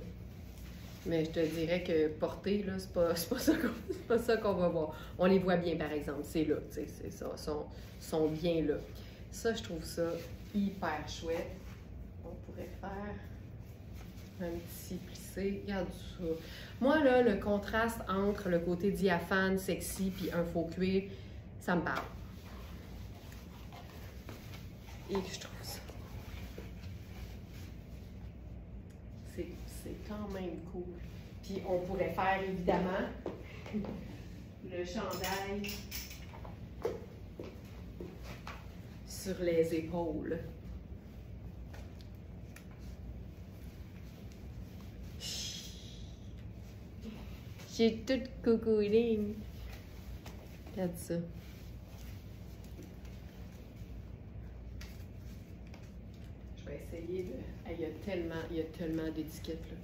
Mais je te dirais que porter, là, c'est pas ça qu'on va voir. On les voit bien, par exemple. C'est là, tu sais, c'est ça. Sont bien là. Ça, je trouve ça hyper chouette. On pourrait faire un petit plissé. Regarde ça. Moi, là, le contraste entre le côté diaphane, sexy, puis un faux cuir, ça me parle. Et je trouve ça. C'est quand même cool. Puis on pourrait faire évidemment le chandail sur les épaules. J'ai toute coucouline. Regarde ça. Je vais essayer de... Il y a tellement d'étiquettes, là.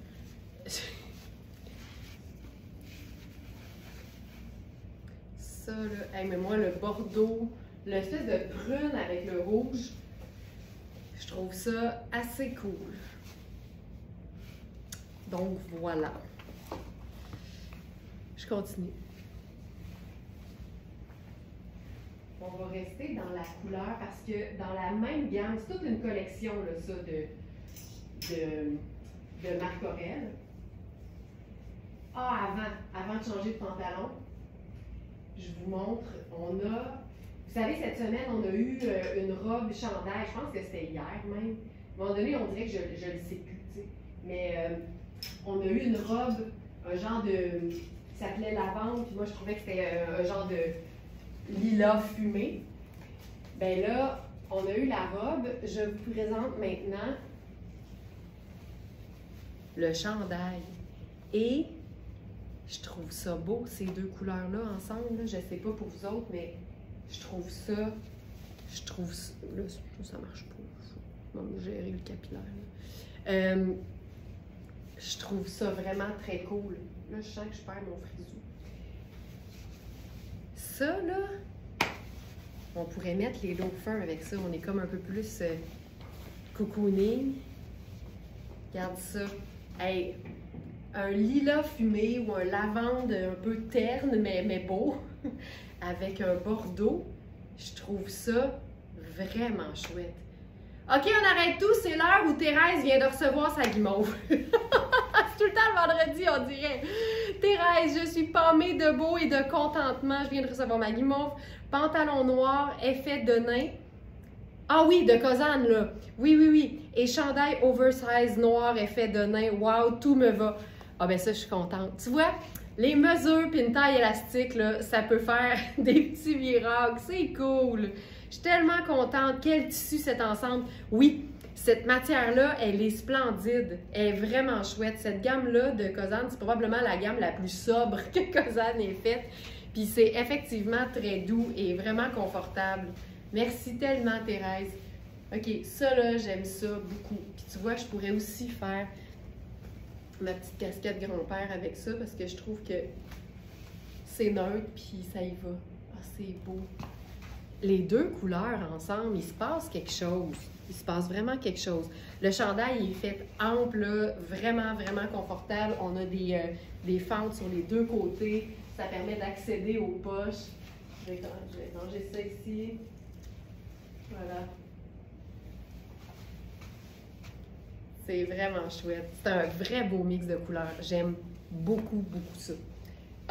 Ça, là... Hey, mais moi, le bordeaux, l'espèce de prune avec le rouge, je trouve ça assez cool. Donc, voilà. Je continue. On va rester dans la couleur parce que dans la même gamme, c'est toute une collection, là, ça, de Marc Aurèle. Ah, avant de changer de pantalon, je vous montre, vous savez, cette semaine, on a eu une robe chandail, je pense que c'était hier même. À un moment donné, on dirait que je ne le sais plus, tu sais. Mais on a eu une robe, un genre de, qui s'appelait lavande, puis moi je trouvais que c'était un genre de lilas fumé. Ben là, on a eu la robe, je vous présente maintenant le chandail. Et je trouve ça beau, ces deux couleurs-là ensemble. Là. Je ne sais pas pour vous autres, mais je trouve ça. Là, ça marche pas. Je vais gérer le capillaire. Je trouve ça vraiment très cool. Là, je sens que je perds mon frisou. Ça, là, on pourrait mettre les loafers avec ça. On est comme un peu plus cocooning. Regarde ça. Hey, un lilas fumé ou un lavande un peu terne, mais beau, avec un bordeaux. Je trouve ça vraiment chouette. OK, on arrête tout. C'est l'heure où Thérèse vient de recevoir sa guimauve. C'est tout le temps le vendredi, on dirait. Thérèse, je suis pâmée de beau et de contentement. Je viens de recevoir ma guimauve. Pantalon noir, effet de nain. Ah oui, de Cozanne, là. Oui. Et chandail oversize noir, effet de nain. Wow, tout me va. Ah ben ça, je suis contente. Tu vois, les mesures puis une taille élastique, là, ça peut faire des petits miracles. C'est cool. Je suis tellement contente. Quel tissu cet ensemble. Oui, cette matière-là, elle est splendide. Elle est vraiment chouette. Cette gamme-là de Cozanne, c'est probablement la gamme la plus sobre que Cozanne ait faite. Puis c'est effectivement très doux et vraiment confortable. Merci tellement, Thérèse. OK, ça là, j'aime ça beaucoup. Puis tu vois, je pourrais aussi faire ma petite casquette grand-père avec ça parce que je trouve que c'est neutre puis ça y va. Ah, c'est beau. Les deux couleurs ensemble, il se passe quelque chose. Il se passe vraiment quelque chose. Le chandail il est fait ample, là, vraiment, vraiment confortable. On a des fentes sur les deux côtés. Ça permet d'accéder aux poches. Je vais ranger ça ici. Voilà. C'est vraiment chouette. C'est un vrai beau mix de couleurs. J'aime beaucoup, beaucoup ça.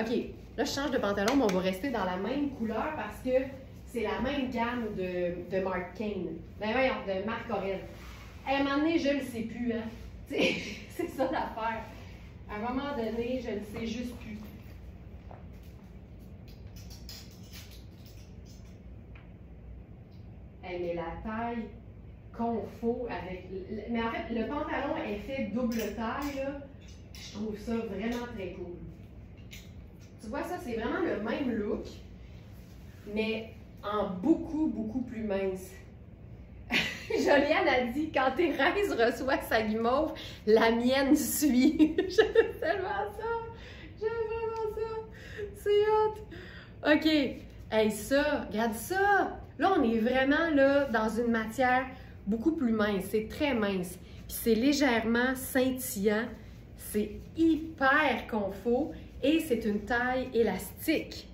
OK, là, je change de pantalon, mais on va rester dans la même couleur parce que c'est la même gamme de Marc Kane. Ben voyons, de Marc Aurèle. À un moment donné, je ne le sais plus, hein. C'est ça l'affaire. À un moment donné, je ne sais juste plus. Hey, mais la taille qu'on faut avec... Mais en fait, le pantalon est fait double taille, là. Je trouve ça vraiment très cool. Tu vois, ça, c'est vraiment le même look, mais en beaucoup, beaucoup plus mince. Joliane a dit, quand Thérèse reçoit sa guimauve, la mienne suit. J'aime tellement ça. J'aime vraiment ça. C'est hot. OK. Hey, ça, regarde ça. Là, on est vraiment là dans une matière beaucoup plus mince. C'est très mince. Puis c'est légèrement scintillant. C'est hyper confort et c'est une taille élastique.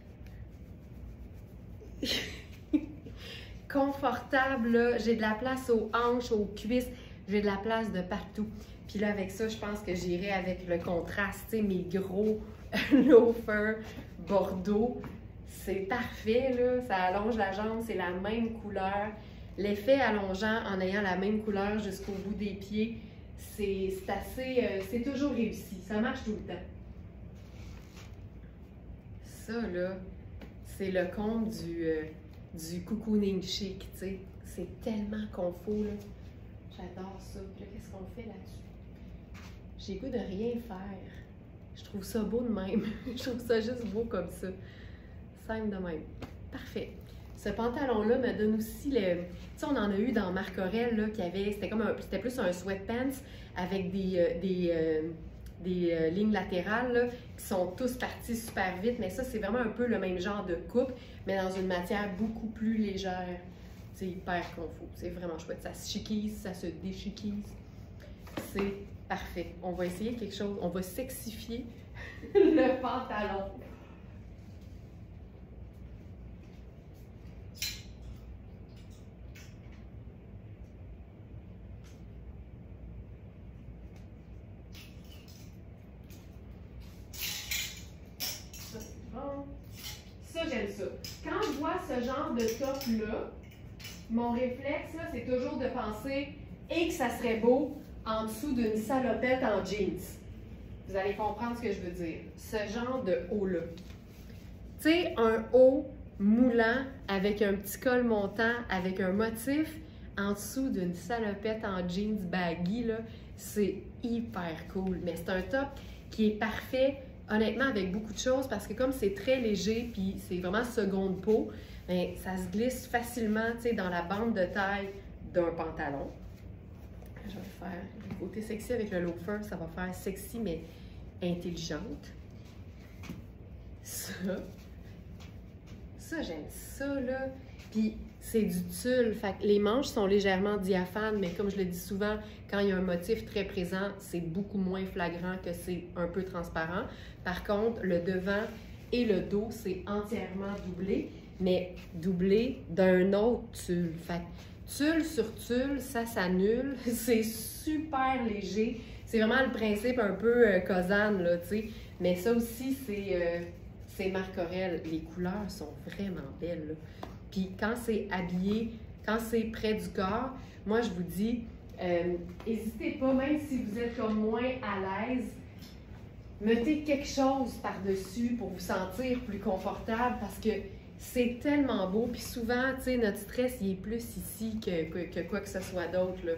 Confortable, j'ai de la place aux hanches, aux cuisses, j'ai de la place de partout. Puis là, avec ça, je pense que j'irai avec le contraste, tu sais, mes gros loafers bordeaux. C'est parfait, là, ça allonge la jambe, c'est la même couleur. L'effet allongeant en ayant la même couleur jusqu'au bout des pieds, c'est assez, c'est toujours réussi, ça marche tout le temps. Ça, là, c'est le compte du cocooning chic, tu sais. C'est tellement confort, là. J'adore ça. Puis là, qu'est-ce qu'on fait là-dessus? J'ai le goût de rien faire. Je trouve ça beau de même. Je trouve ça juste beau comme ça. Simple de même. Parfait. Ce pantalon-là me donne aussi le... Tu sais, on en a eu dans Marc Aurèle, là, qui avait... C'était plus un sweatpants avec des lignes latérales là, qui sont tous partis super vite, mais ça, c'est vraiment un peu le même genre de coupe, mais dans une matière beaucoup plus légère. C'est hyper confort. C'est vraiment chouette. Ça se chiquise, ça se déchiquise. C'est parfait. On va essayer quelque chose. On va sexifier le pantalon. Ça, j'aime ça. Quand je vois ce genre de top-là, mon réflexe, c'est toujours de penser et que ça serait beau en dessous d'une salopette en jeans. Vous allez comprendre ce que je veux dire. Ce genre de haut-là. Tu sais, un haut moulant avec un petit col montant, avec un motif en dessous d'une salopette en jeans baggy, là, c'est hyper cool. Mais c'est un top qui est parfait, honnêtement, avec beaucoup de choses parce que comme c'est très léger puis c'est vraiment seconde peau, bien, ça se glisse facilement, tu sais, dans la bande de taille d'un pantalon. Je vais faire le côté sexy avec le loafer, ça va faire sexy mais intelligente. Ça j'aime ça, là. Puis c'est du tulle, fait que les manches sont légèrement diaphanes, mais comme je le dis souvent, quand il y a un motif très présent, c'est beaucoup moins flagrant que c'est un peu transparent. Par contre, le devant et le dos, c'est entièrement doublé, mais doublé d'un autre tulle. Fait que tulle sur tulle, ça s'annule, c'est super léger. C'est vraiment le principe un peu Cosane, là, tu sais. Mais ça aussi, c'est Marc Aurèle. Les couleurs sont vraiment belles, là. Puis quand c'est habillé, quand c'est près du corps, moi, je vous dis, n'hésitez pas, même si vous êtes comme moins à l'aise, mettez quelque chose par-dessus pour vous sentir plus confortable parce que c'est tellement beau. Puis souvent, tu sais, notre stress, il est plus ici que quoi que ce soit d'autre, là.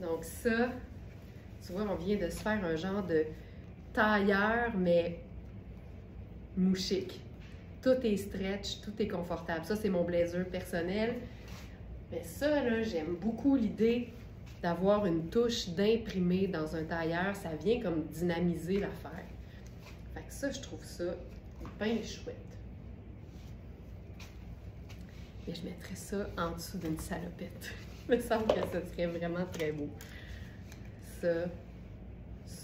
Donc ça, tu vois, on vient de se faire un genre de tailleur, mais mouchique. Tout est stretch, tout est confortable. Ça, c'est mon blazer personnel. Mais ça, là, j'aime beaucoup l'idée d'avoir une touche d'imprimé dans un tailleur. Ça vient comme dynamiser l'affaire. Fait que ça, je trouve ça bien chouette. Et je mettrais ça en dessous d'une salopette. Il me semble que ça serait vraiment très beau. Ça.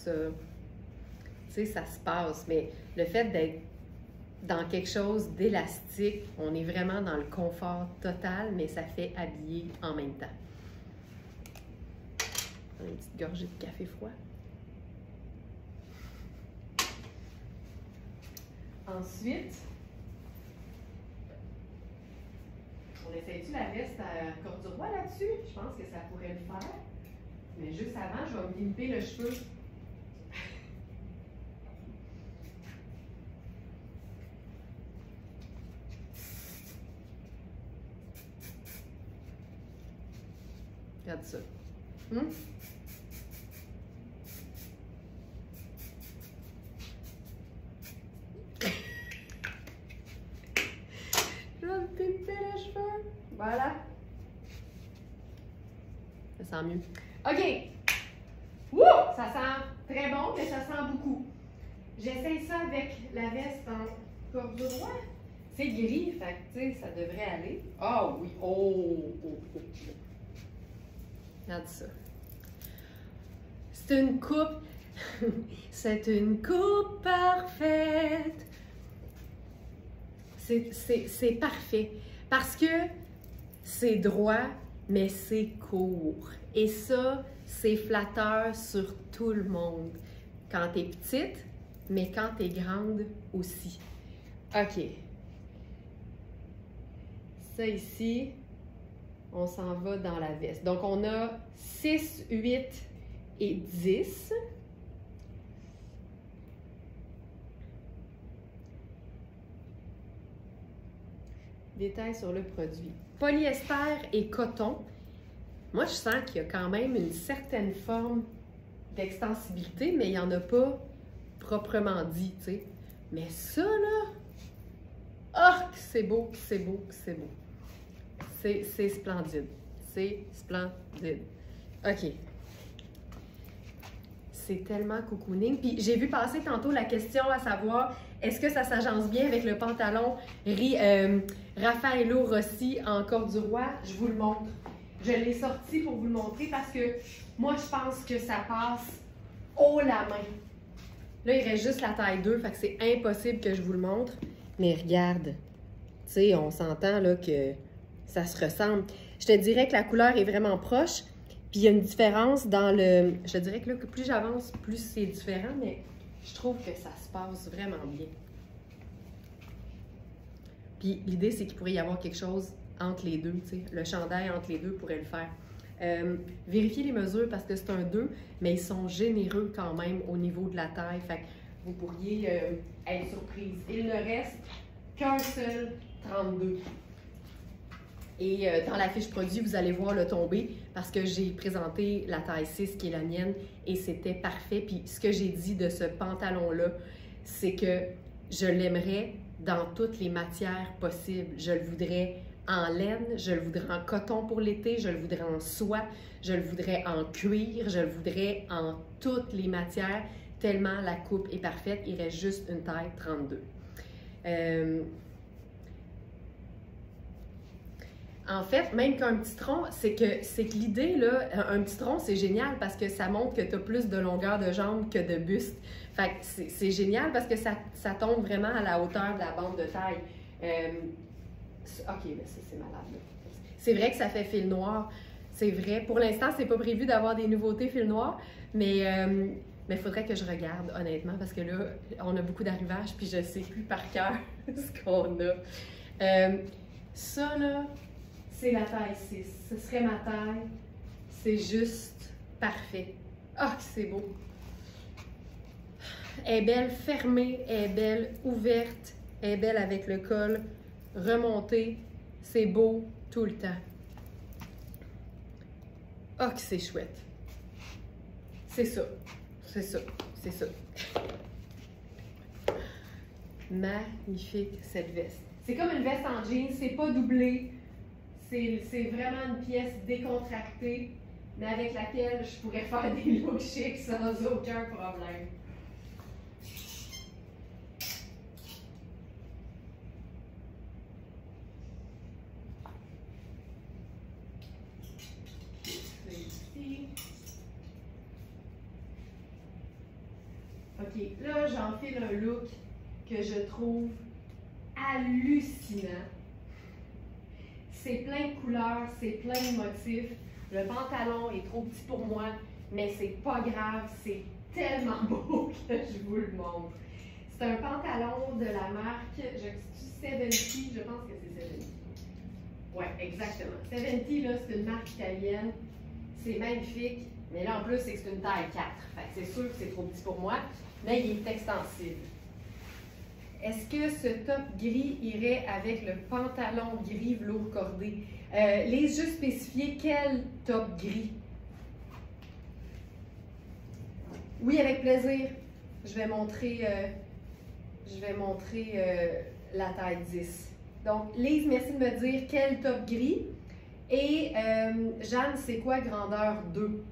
Tu sais, ça se passe. Mais le fait d'être dans quelque chose d'élastique, on est vraiment dans le confort total, mais ça fait habiller en même temps. Une petite gorgée de café froid. Ensuite, on essaie-tu la veste à corde du roi là-dessus? Je pense que ça pourrait le faire. Mais juste avant, je vais me limper le cheveu. Regarde ça. Je vais me pimper les cheveux. Voilà. Ça sent mieux. OK. Wouh! Ça sent très bon, mais ça sent beaucoup. J'essaye ça avec la veste en corde du roi. C'est gris, fait que, tu sais, ça devrait aller. Ah oui! Oh! Regarde ça. C'est une coupe. C'est une coupe parfaite. C'est parfait. Parce que c'est droit, mais c'est court. Et ça, c'est flatteur sur tout le monde. Quand t'es petite, mais quand t'es grande aussi. OK. Ça ici, on s'en va dans la veste. Donc, on a 6, 8 et 10. Détail sur le produit. Polyester et coton. Moi, je sens qu'il y a quand même une certaine forme d'extensibilité, mais il n'y en a pas proprement dit, tu sais. Mais ça, là, oh, c'est beau, c'est beau, c'est beau. C'est splendide. C'est splendide. OK. C'est tellement cocooning. Puis j'ai vu passer tantôt la question à savoir, est-ce que ça s'agence bien avec le pantalon Raffaello Rossi en corde du roi? Je vous le montre. Je l'ai sorti pour vous le montrer parce que moi, je pense que ça passe haut la main. Là, il reste juste la taille 2, fait que c'est impossible que je vous le montre. Mais regarde, tu sais, on s'entend là que ça se ressemble. Je te dirais que la couleur est vraiment proche. Puis il y a une différence dans le... Je te dirais que là, que plus j'avance, plus c'est différent, mais je trouve que ça se passe vraiment bien. Puis l'idée, c'est qu'il pourrait y avoir quelque chose entre les deux, tu sais. Le chandail entre les deux pourrait le faire. Vérifiez les mesures parce que c'est un 2, mais ils sont généreux quand même au niveau de la taille. Fait que vous pourriez être surprise. Il ne reste qu'un seul 32. Et dans la fiche produit, vous allez voir le tombé parce que j'ai présenté la taille 6 qui est la mienne et c'était parfait. Puis ce que j'ai dit de ce pantalon-là, c'est que je l'aimerais dans toutes les matières possibles. Je le voudrais en laine, je le voudrais en coton pour l'été, je le voudrais en soie, je le voudrais en cuir, je le voudrais en toutes les matières, tellement la coupe est parfaite. Il reste juste une taille 32. En fait, même qu'un petit tronc, c'est que l'idée, là, un petit tronc, c'est génial parce que ça montre que tu as plus de longueur de jambe que de buste. Fait que c'est génial parce que ça tombe vraiment à la hauteur de la bande de taille. OK, mais c'est malade. C'est vrai que ça fait fil noir. C'est vrai. Pour l'instant, c'est pas prévu d'avoir des nouveautés fil noir, mais il faudrait que je regarde, honnêtement, parce que là, on a beaucoup d'arrivages, puis je sais plus par cœur ce qu'on a. Ça, là, c'est la taille 6. Ce serait ma taille. C'est juste parfait. Ah, c'est beau. Elle est belle fermée, elle est belle ouverte, elle est belle avec le col remonté. C'est beau tout le temps. Ah, que c'est chouette. C'est ça. C'est ça. C'est ça. Magnifique, cette veste. C'est comme une veste en jeans, c'est pas doublé. C'est vraiment une pièce décontractée, mais avec laquelle je pourrais faire des looks chics sans aucun problème. OK, là, j'enfile un look que je trouve hallucinant. C'est plein de couleurs, c'est plein de motifs. Le pantalon est trop petit pour moi, mais c'est pas grave, c'est tellement beau que je vous le montre. C'est un pantalon de la marque 70, je pense que c'est 70. Ouais, exactement. 70, là, c'est une marque italienne. C'est magnifique, mais là, en plus, c'est que c'est une taille 4. Fait que c'est sûr que c'est trop petit pour moi, mais il est extensible. Est-ce que ce top gris irait avec le pantalon gris velours cordé? Les juste spécifier quel top gris. Oui, avec plaisir. Je vais montrer la taille 10. Donc, Lise, merci de me dire quel top gris. Et Jeanne, c'est quoi grandeur 2?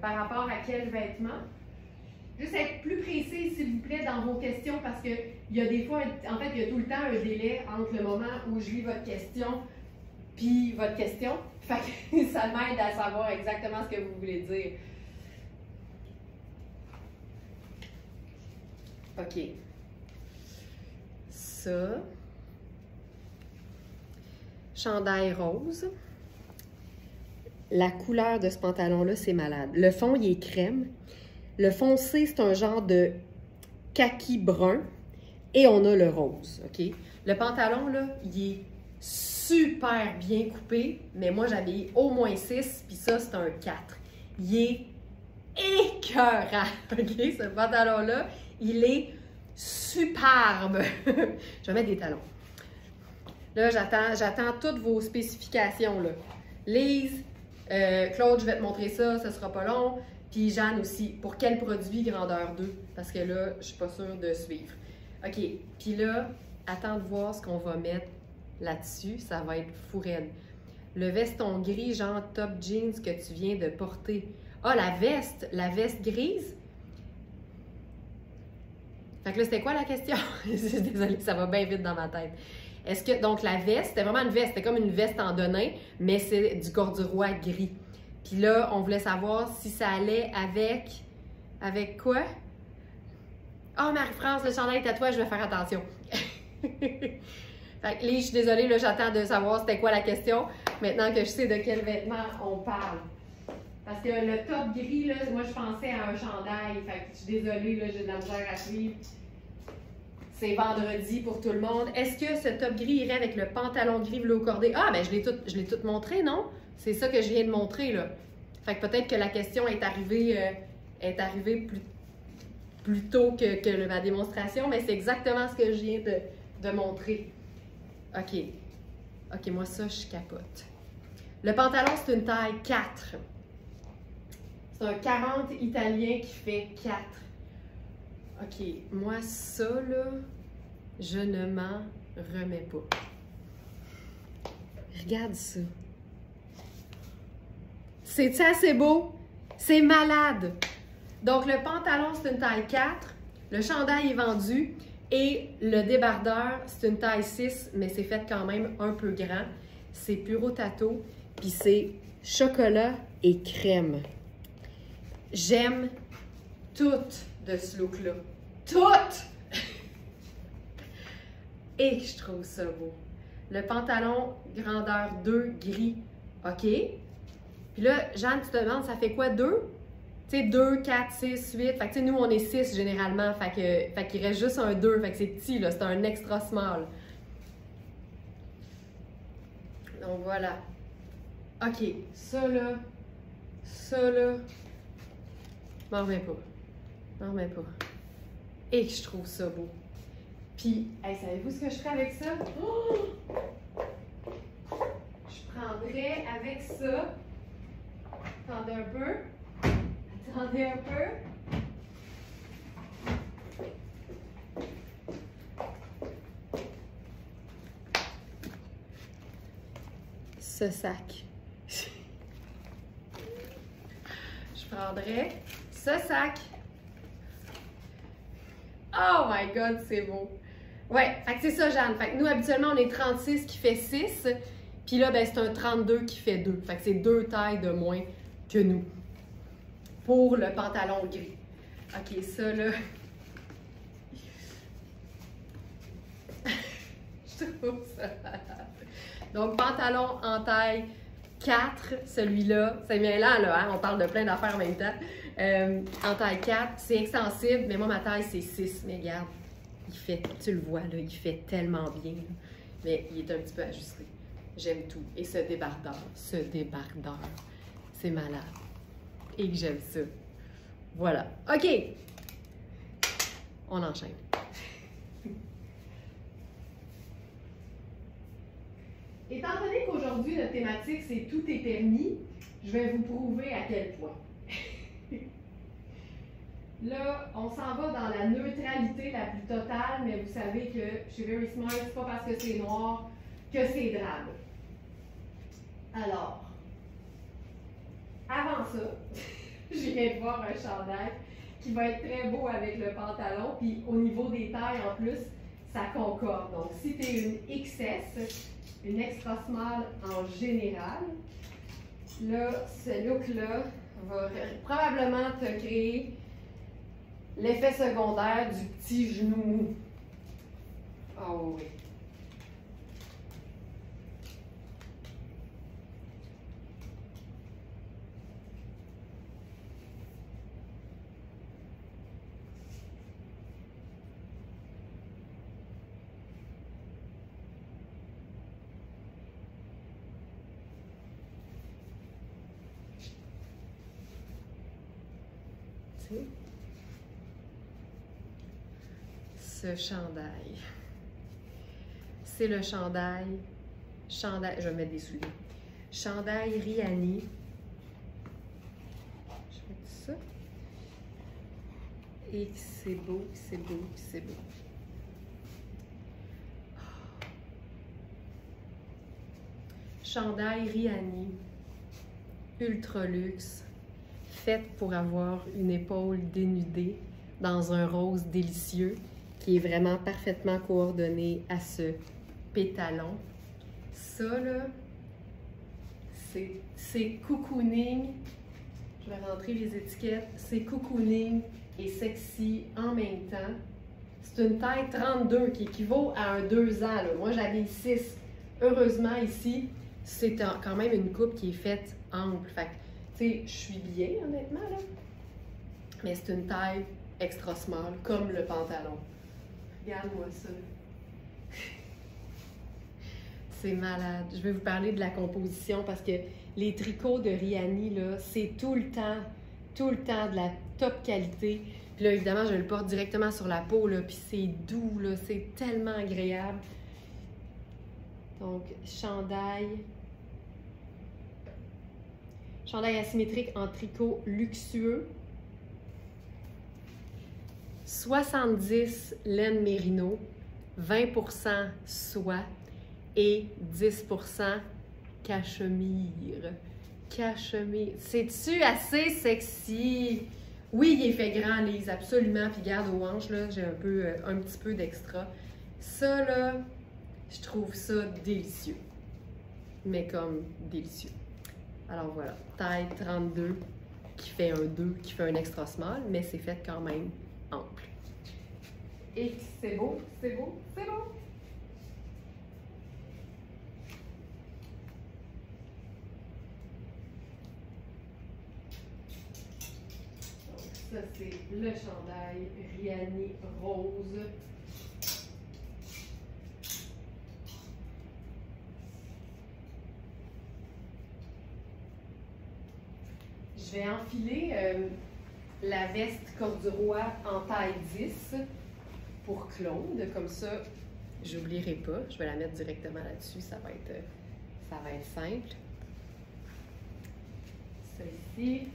Par rapport à quel vêtement? Juste être plus précis, s'il vous plaît, dans vos questions, parce qu'il y a des fois, en fait, il y a tout le temps un délai entre le moment où je lis votre question puis votre question. Fait que ça m'aide à savoir exactement ce que vous voulez dire. OK. Ça. Chandail rose. La couleur de ce pantalon-là, c'est malade. Le fond, il est crème. Le foncé, c'est un genre de kaki brun. Et on a le rose, OK? Le pantalon, là, il est super bien coupé, mais moi, j'avais au moins 6, puis ça, c'est un 4. Il est écœurant, OK? Ce pantalon-là, il est superbe. Je vais mettre des talons. Là, j'attends toutes vos spécifications, là. Lise, Claude, je vais te montrer ça, ça sera pas long. Puis Jeanne aussi, pour quel produit grandeur 2? Parce que là, je suis pas sûre de suivre. OK, puis là, attends de voir ce qu'on va mettre là-dessus. Ça va être fou raide. Le veston gris, genre top jeans que tu viens de porter. Ah, la veste grise? Fait que là, c'était quoi la question? Désolée, ça va bien vite dans ma tête. Est-ce que, donc la veste, c'était vraiment une veste, c'était comme une veste en denain, mais c'est du corduroy gris. Puis là, on voulait savoir si ça allait avec quoi? Ah, Marie-France, le chandail est à toi, je vais faire attention. Fait que Lise, je suis désolée, là, j'attends de savoir c'était quoi la question, maintenant que je sais de quel vêtement on parle. Parce que le top gris, là, moi, je pensais à un chandail. Fait que je suis désolée, là, j'ai de la misère à suivre. C'est vendredi pour tout le monde. Est-ce que ce top gris irait avec le pantalon gris velours cordé? Ah, ben je l'ai tout montré, non? C'est ça que je viens de montrer, là. Fait que peut-être que la question est arrivée plus tôt que ma démonstration, mais c'est exactement ce que je viens de montrer. OK. OK, moi, ça, je capote. Le pantalon, c'est une taille 4. C'est un 40 italien qui fait 4. OK, moi, ça, là, je ne m'en remets pas. Regarde ça. C'est assez beau? C'est malade! Donc, le pantalon, c'est une taille 4. Le chandail est vendu. Et le débardeur, c'est une taille 6, mais c'est fait quand même un peu grand. C'est Puro Tato, puis c'est chocolat et crème. J'aime tout de ce look-là. Tout! Et je trouve ça beau. Le pantalon grandeur 2 gris, OK. Puis là, Jeanne, tu te demandes, ça fait quoi 2? Tu sais, 2, 4, 6, 8. Fait que tu sais, nous, on est 6 généralement. Fait qu'il reste juste un 2. Fait que c'est petit, là. C'est un extra small. Donc voilà. OK. Ça, là. M'en remets pas. Et que je trouve ça beau. Puis, hey, savez-vous ce que je ferais avec ça? Oh! Je prendrais avec ça. Attendez un peu. Ce sac. Je prendrais ce sac. Oh my God, c'est beau. Ouais, fait que c'est ça, Jeanne. Fait que nous, habituellement, on est 36 qui fait 6. Puis là, ben, c'est un 32 qui fait 2. Fait que c'est 2 tailles de moins que nous. Pour le pantalon gris. OK, ça, là... Je trouve ça malade. Donc, pantalon en taille 4, celui-là. C'est bien là, hein? On parle de plein d'affaires en même temps. En taille 4, c'est extensible, mais moi, ma taille, c'est 6. Mais regarde, il fait, tu le vois, là, il fait tellement bien. Là. Mais il est un petit peu ajusté. J'aime tout. Et ce débardeur, c'est malade. Et que j'aime ça. Voilà. OK. On enchaîne. Étant donné qu'aujourd'hui, notre thématique, c'est tout est permis, je vais vous prouver à quel point. Là, on s'en va dans la neutralité la plus totale, mais vous savez que chez Very Smart, c'est pas parce que c'est noir que c'est drabe. Alors, avant ça, j'irai voir un chandail qui va être très beau avec le pantalon, puis au niveau des tailles en plus, ça concorde. Donc, si tu es une XS, une extra small en général, là, ce look-là va probablement te créer l'effet secondaire du petit genou. Oh oui. Ce chandail. C'est le chandail, je vais mettre des souliers. Chandail Rihanni. Je mets ça. Et c'est beau, c'est beau, c'est beau. Chandail Rihanni, ultra luxe, faite pour avoir une épaule dénudée dans un rose délicieux qui est vraiment parfaitement coordonné à ce pétalon. Ça, là, c'est cocooning. Je vais rentrer les étiquettes. C'est cocooning et sexy en même temps. C'est une taille 32 qui équivaut à un 2 ans. Là. Moi, j'avais 6. Heureusement, ici, c'est quand même une coupe qui est faite ample. Fait que, tu sais, je suis bien, honnêtement, là. Mais c'est une taille extra small, comme le pantalon. Regarde-moi ça. C'est malade. Je vais vous parler de la composition parce que les tricots de Riani, là, c'est tout le temps de la top qualité. Puis là, évidemment, je le porte directement sur la peau, là, puis c'est doux, là, c'est tellement agréable. Donc, chandail asymétrique en tricot luxueux. 70 laine mérino, 20% soie et 10% cachemire. Cachemire. C'est-tu assez sexy? Oui, il est fait grand, Lise, absolument. Puis garde aux hanches, là, j'ai un petit peu d'extra. Ça, là, je trouve ça délicieux. Mais comme délicieux. Alors voilà, taille 32 qui fait un 2, qui fait un extra small, mais c'est fait quand même ample. Et c'est beau, c'est beau, c'est beau! Donc ça c'est le chandail Riani rose. Je vais enfiler la veste corduroy en taille 10 pour Claude. Comme ça, j'oublierai pas. Je vais la mettre directement là-dessus. Ça va être simple. Ça ici.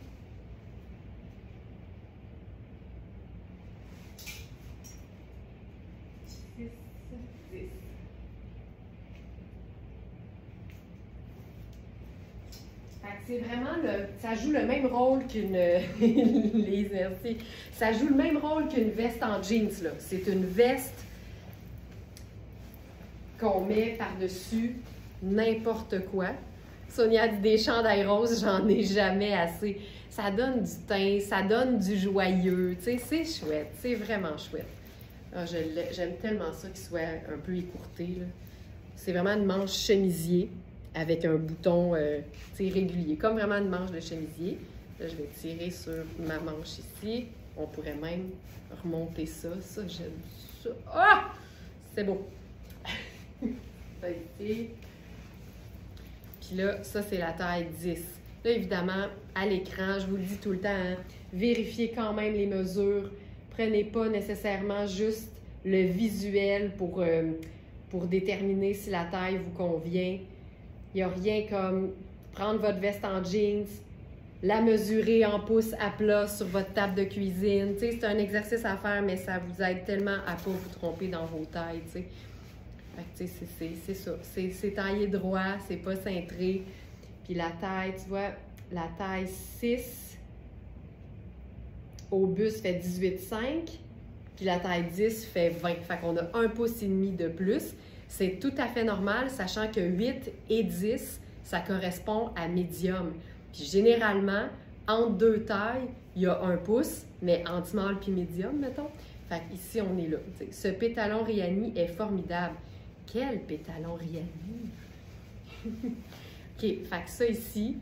C'est vraiment ça joue le même rôle qu'une ça joue le même rôle qu'une veste en jeans là. C'est une veste qu'on met par-dessus n'importe quoi. Sonia dit des chandails roses, j'en ai jamais assez. Ça donne du teint, ça donne du joyeux, tu sais, c'est chouette, c'est vraiment chouette. Ah, j'aime tellement ça qu'il soit un peu écourté là. C'est vraiment une manche chemisier. Avec un bouton régulier, comme vraiment une manche de chemisier. Là, je vais tirer sur ma manche ici. On pourrait même remonter ça. Ça, j'aime ça. Ah! C'est beau! Ça ici. Puis là, ça, c'est la taille 10. Là, évidemment, à l'écran, je vous le dis tout le temps, hein, vérifiez quand même les mesures. Prenez pas nécessairement juste le visuel pour déterminer si la taille vous convient. Il n'y a rien comme prendre votre veste en jeans, la mesurer en pouces à plat sur votre table de cuisine. C'est un exercice à faire, mais ça vous aide tellement à ne pas vous tromper dans vos tailles. C'est ça. C'est taillé droit, c'est pas cintré. Puis la taille, tu vois, la taille 6 au buste fait 18,5. Puis la taille 10 fait 20. Fait qu'on a 1,5 pouce de plus. C'est tout à fait normal, sachant que 8 et 10, ça correspond à médium. Puis généralement, entre deux tailles, il y a 1 pouce, mais entre small puis médium, mettons. Fait qu'ici, on est là. T'sais, ce pétalon Riani est formidable. Quel pétalon Riani! OK, fait que ça ici,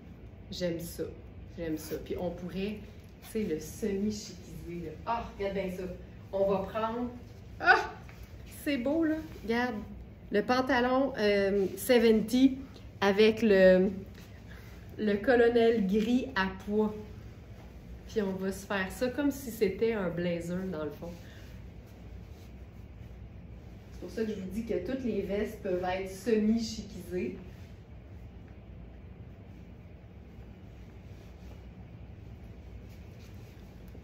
j'aime ça. J'aime ça. Puis on pourrait, tu sais, le semi-chiquisé. Ah, regarde bien ça. On va prendre... Ah! C'est beau, là. Regarde. Le pantalon 70 avec le colonel gris à pois. Puis on va se faire ça comme si c'était un blazer dans le fond. C'est pour ça que je vous dis que toutes les vestes peuvent être semi-chiquisées.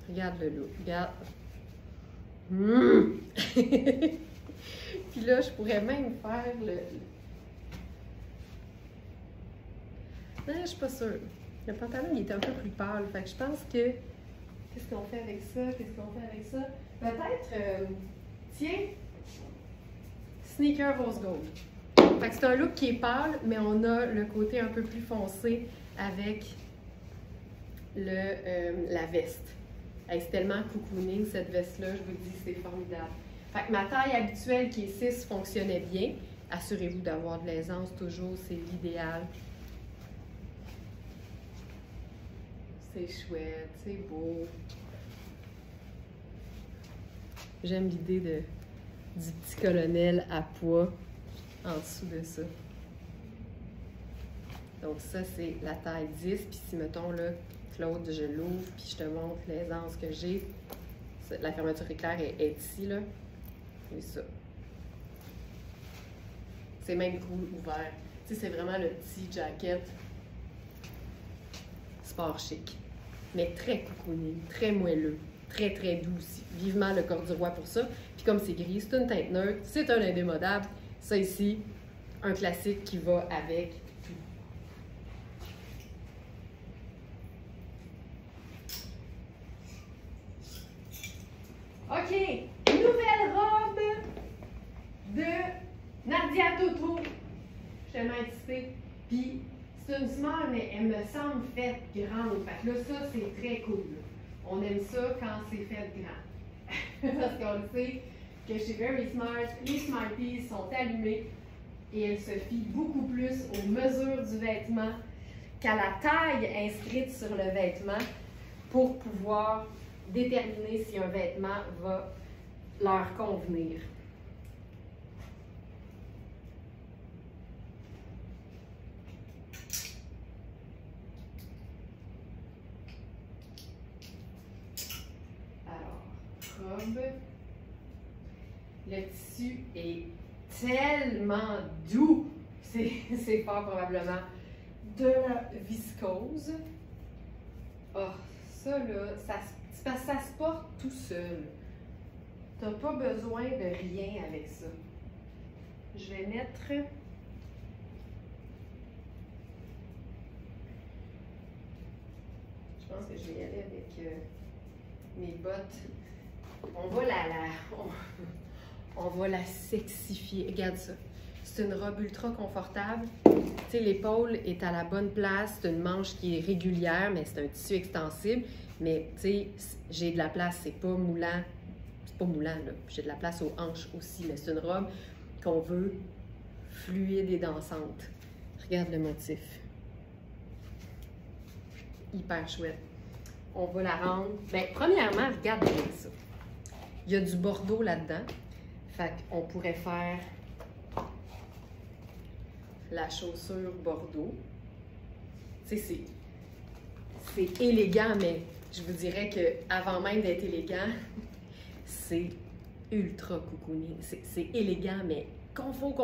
Regarde le look, regarde. Puis là, je pourrais même faire le... Non, je suis pas sûre. Le pantalon, il est un peu plus pâle. Fait que je pense que... Qu'est-ce qu'on fait avec ça? Qu'est-ce qu'on fait avec ça? Peut-être... Tiens! Sneaker rose gold. Fait que c'est un look qui est pâle, mais on a le côté un peu plus foncé avec la veste. Hey, c'est tellement cocooning cette veste-là, je vous dis, c'est formidable. Fait que ma taille habituelle qui est 6 fonctionnait bien. Assurez-vous d'avoir de l'aisance toujours, c'est l'idéal. C'est chouette, c'est beau. J'aime l'idée du petit colonel à pois en dessous de ça. Donc ça, c'est la taille 10. Puis si, mettons, là, Claude, je l'ouvre, puis je te montre l'aisance que j'ai. La fermeture éclair est ici, là. Et ça. C'est même cool ouvert. Tu sais, c'est vraiment le petit jacket sport chic. Mais très cocooning, très moelleux, très très doux aussi. Vivement le corduroy pour ça. Puis comme c'est gris, c'est une teinte neutre, c'est un indémodable. Ça ici, un classique qui va avec tout. OK, nouvelle robe de Nadia Toto. Je suis tellement excitée. Puis c'est une small, mais elle me semble faite grande. Fait que là, ça, c'est très cool. On aime ça quand c'est fait grand. Parce qu'on le sait que chez Very Smart, les Smarties sont allumées et elles se fient beaucoup plus aux mesures du vêtement qu'à la taille inscrite sur le vêtement pour pouvoir déterminer si un vêtement va leur convenir. Robe. Le tissu est tellement doux. C'est fort probablement de la viscose. Oh, ça là, ça se porte tout seul. Tu n'as pas besoin de rien avec ça. Je vais mettre... Je pense que je vais y aller avec mes bottes. On va la sexifier. Regarde ça. C'est une robe ultra confortable. Tu sais, l'épaule est à la bonne place. C'est une manche qui est régulière, mais c'est un tissu extensible. Mais tu sais, j'ai de la place. C'est pas moulant. C'est pas moulant, là. J'ai de la place aux hanches aussi. Mais c'est une robe qu'on veut fluide et dansante. Regarde le motif. Hyper chouette. On va la rendre. Bien, premièrement, regarde bien ça. Il y a du bordeaux là-dedans. Fait qu'on pourrait faire la chaussure bordeaux. Tu sais, c'est élégant, mais je vous dirais qu'avant même d'être élégant, c'est ultra cocooning. C'est élégant, mais qu'on faut.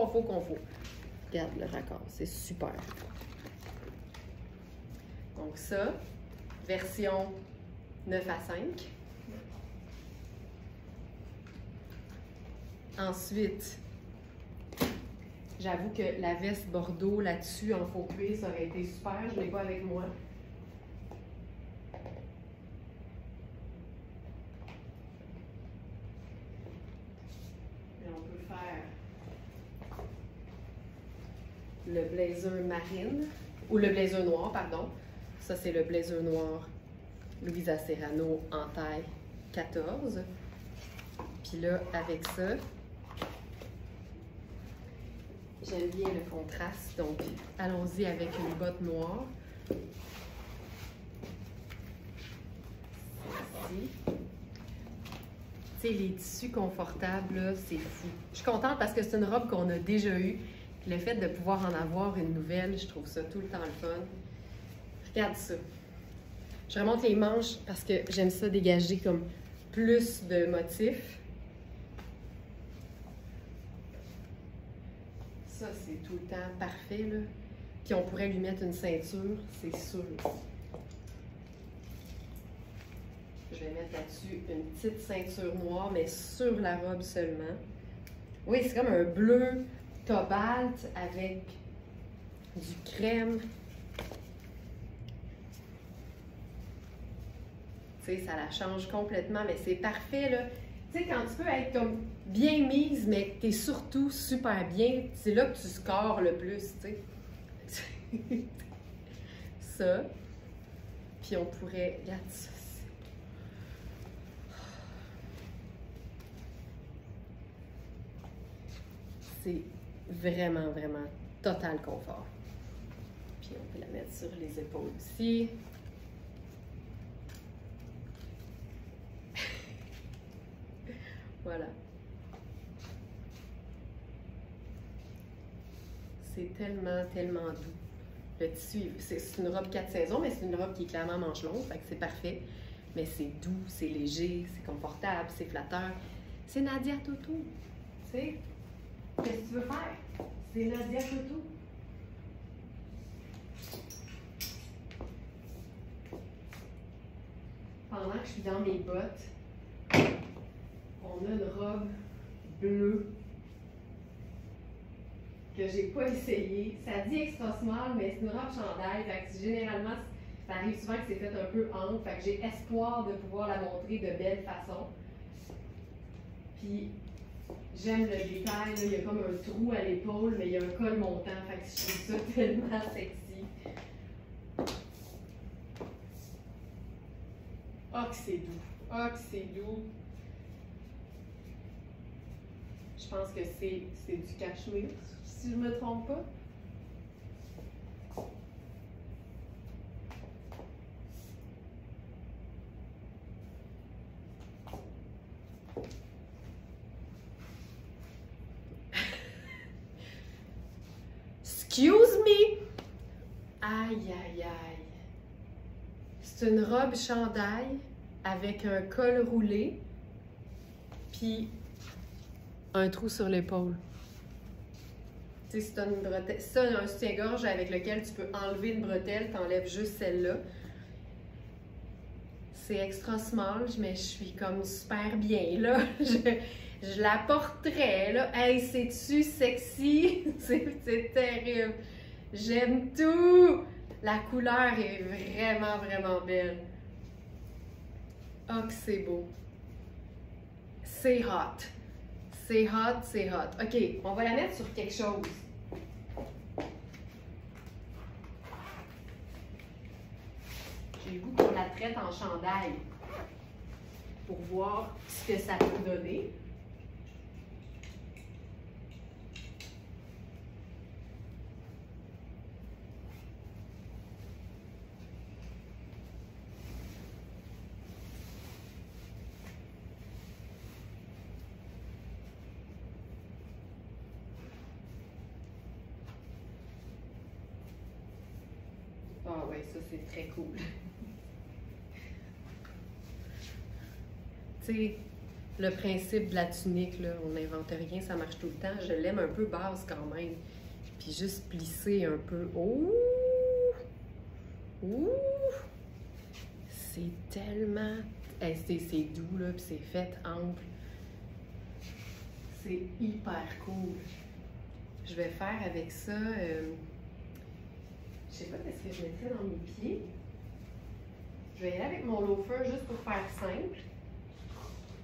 Regarde le raccord, c'est super. Donc ça, version 9 à 5. Ensuite, j'avoue que la veste bordeaux là-dessus en faux cuir, ça aurait été super. Je ne l'ai pas avec moi. Et on peut faire le blazer marine, ou le blazer noir, pardon. Ça, c'est le blazer noir Louisa Serrano en taille 14. Puis là, avec ça, j'aime bien le contraste, donc allons-y avec une botte noire. Ici. Tu sais, les tissus confortables, là, c'est fou. Je suis contente parce que c'est une robe qu'on a déjà eue. Le fait de pouvoir en avoir une nouvelle, je trouve ça tout le temps le fun. Regarde ça. Je remonte les manches parce que j'aime ça dégager comme plus de motifs. Ça, c'est tout le temps parfait, là. Puis on pourrait lui mettre une ceinture, c'est sûr. Je vais mettre là-dessus une petite ceinture noire, mais sur la robe seulement. Oui, c'est comme un bleu cobalt avec du crème. Tu sais, ça la change complètement, mais c'est parfait, là. Tu sais, quand tu peux être comme bien mise, mais que tu es surtout super bien, c'est là que tu scores le plus, tu sais. Ça. Puis on pourrait... Regarde ça. C'est vraiment, vraiment total confort. Puis on peut la mettre sur les épaules aussi. Voilà. C'est tellement, tellement doux. Le tissu, c'est une robe 4 saisons, mais c'est une robe qui est clairement manche longue, fait que c'est parfait. Mais c'est doux, c'est léger, c'est confortable, c'est flatteur. C'est Nadia Toto. Tu sais, qu'est-ce que tu veux faire? C'est Nadia Toto. Pendant que je suis dans mes bottes, on a une robe bleue que j'ai pas essayée. Ça dit extra small, mais c'est une robe chandail. Fait que généralement, ça arrive souvent que c'est fait un peu ample. Fait que j'ai espoir de pouvoir la montrer de belle façon. Puis j'aime le détail. Là. Il y a comme un trou à l'épaule, mais il y a un col montant. Fait que je trouve ça tellement sexy. Oh que c'est doux. Oh que c'est doux. Je pense que c'est du cachemire, si je ne me trompe pas. Excuse me! Aïe, aïe, aïe. C'est une robe chandail avec un col roulé, puis un trou sur l'épaule. Tu sais, si tu as une bretelle, ça, un soutien-gorge avec lequel tu peux enlever une bretelle, tu enlèves juste celle-là. C'est extra small, mais je suis comme super bien, là. Je la porterais, là. Hey, c'est-tu sexy? C'est terrible. J'aime tout! La couleur est vraiment, vraiment belle. Oh, que c'est beau. C'est hot. C'est hot, c'est hot. OK, on va la mettre sur quelque chose. J'ai le goût qu'on la traite en chandail pour voir ce que ça peut donner. Ah ouais, ça c'est très cool. Tu sais, le principe de la tunique, là, on n'invente rien, ça marche tout le temps. Je l'aime un peu basse quand même. Puis juste plisser un peu. Ouh! Ouh! C'est tellement... Hey, c'est doux, là, puis c'est fait ample. C'est hyper cool. Je vais faire avec ça... Je sais pas qu'est-ce que je mettrais dans mes pieds. Je vais y aller avec mon loafer juste pour faire simple.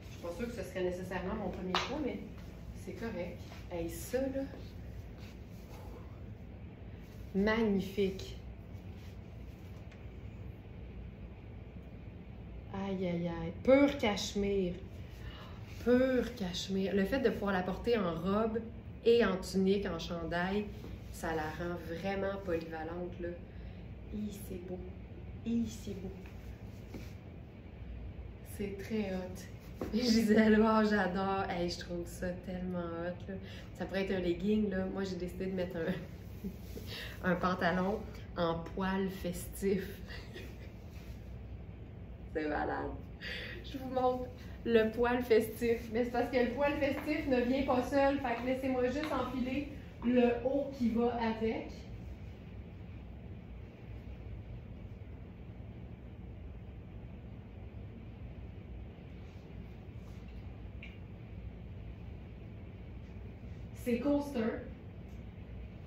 Je suis pas sûre que ce serait nécessairement mon premier choix, mais c'est correct. Hey, ça, là... Magnifique! Aïe, aïe, aïe. Pur cachemire. Pur cachemire. Le fait de pouvoir la porter en robe et en tunique, en chandail, ça la rend vraiment polyvalente, là. Hi, c'est beau. Hi, c'est beau. C'est très hot. Gisèle, oh, j'adore. Hey, je trouve ça tellement hot, là. Ça pourrait être un legging, là. Moi, j'ai décidé de mettre un pantalon en poil festif. C'est malade. Je vous montre le poil festif. Mais c'est parce que le poil festif ne vient pas seul. Fait que laissez-moi juste enfiler le haut qui va avec. C'est coaster.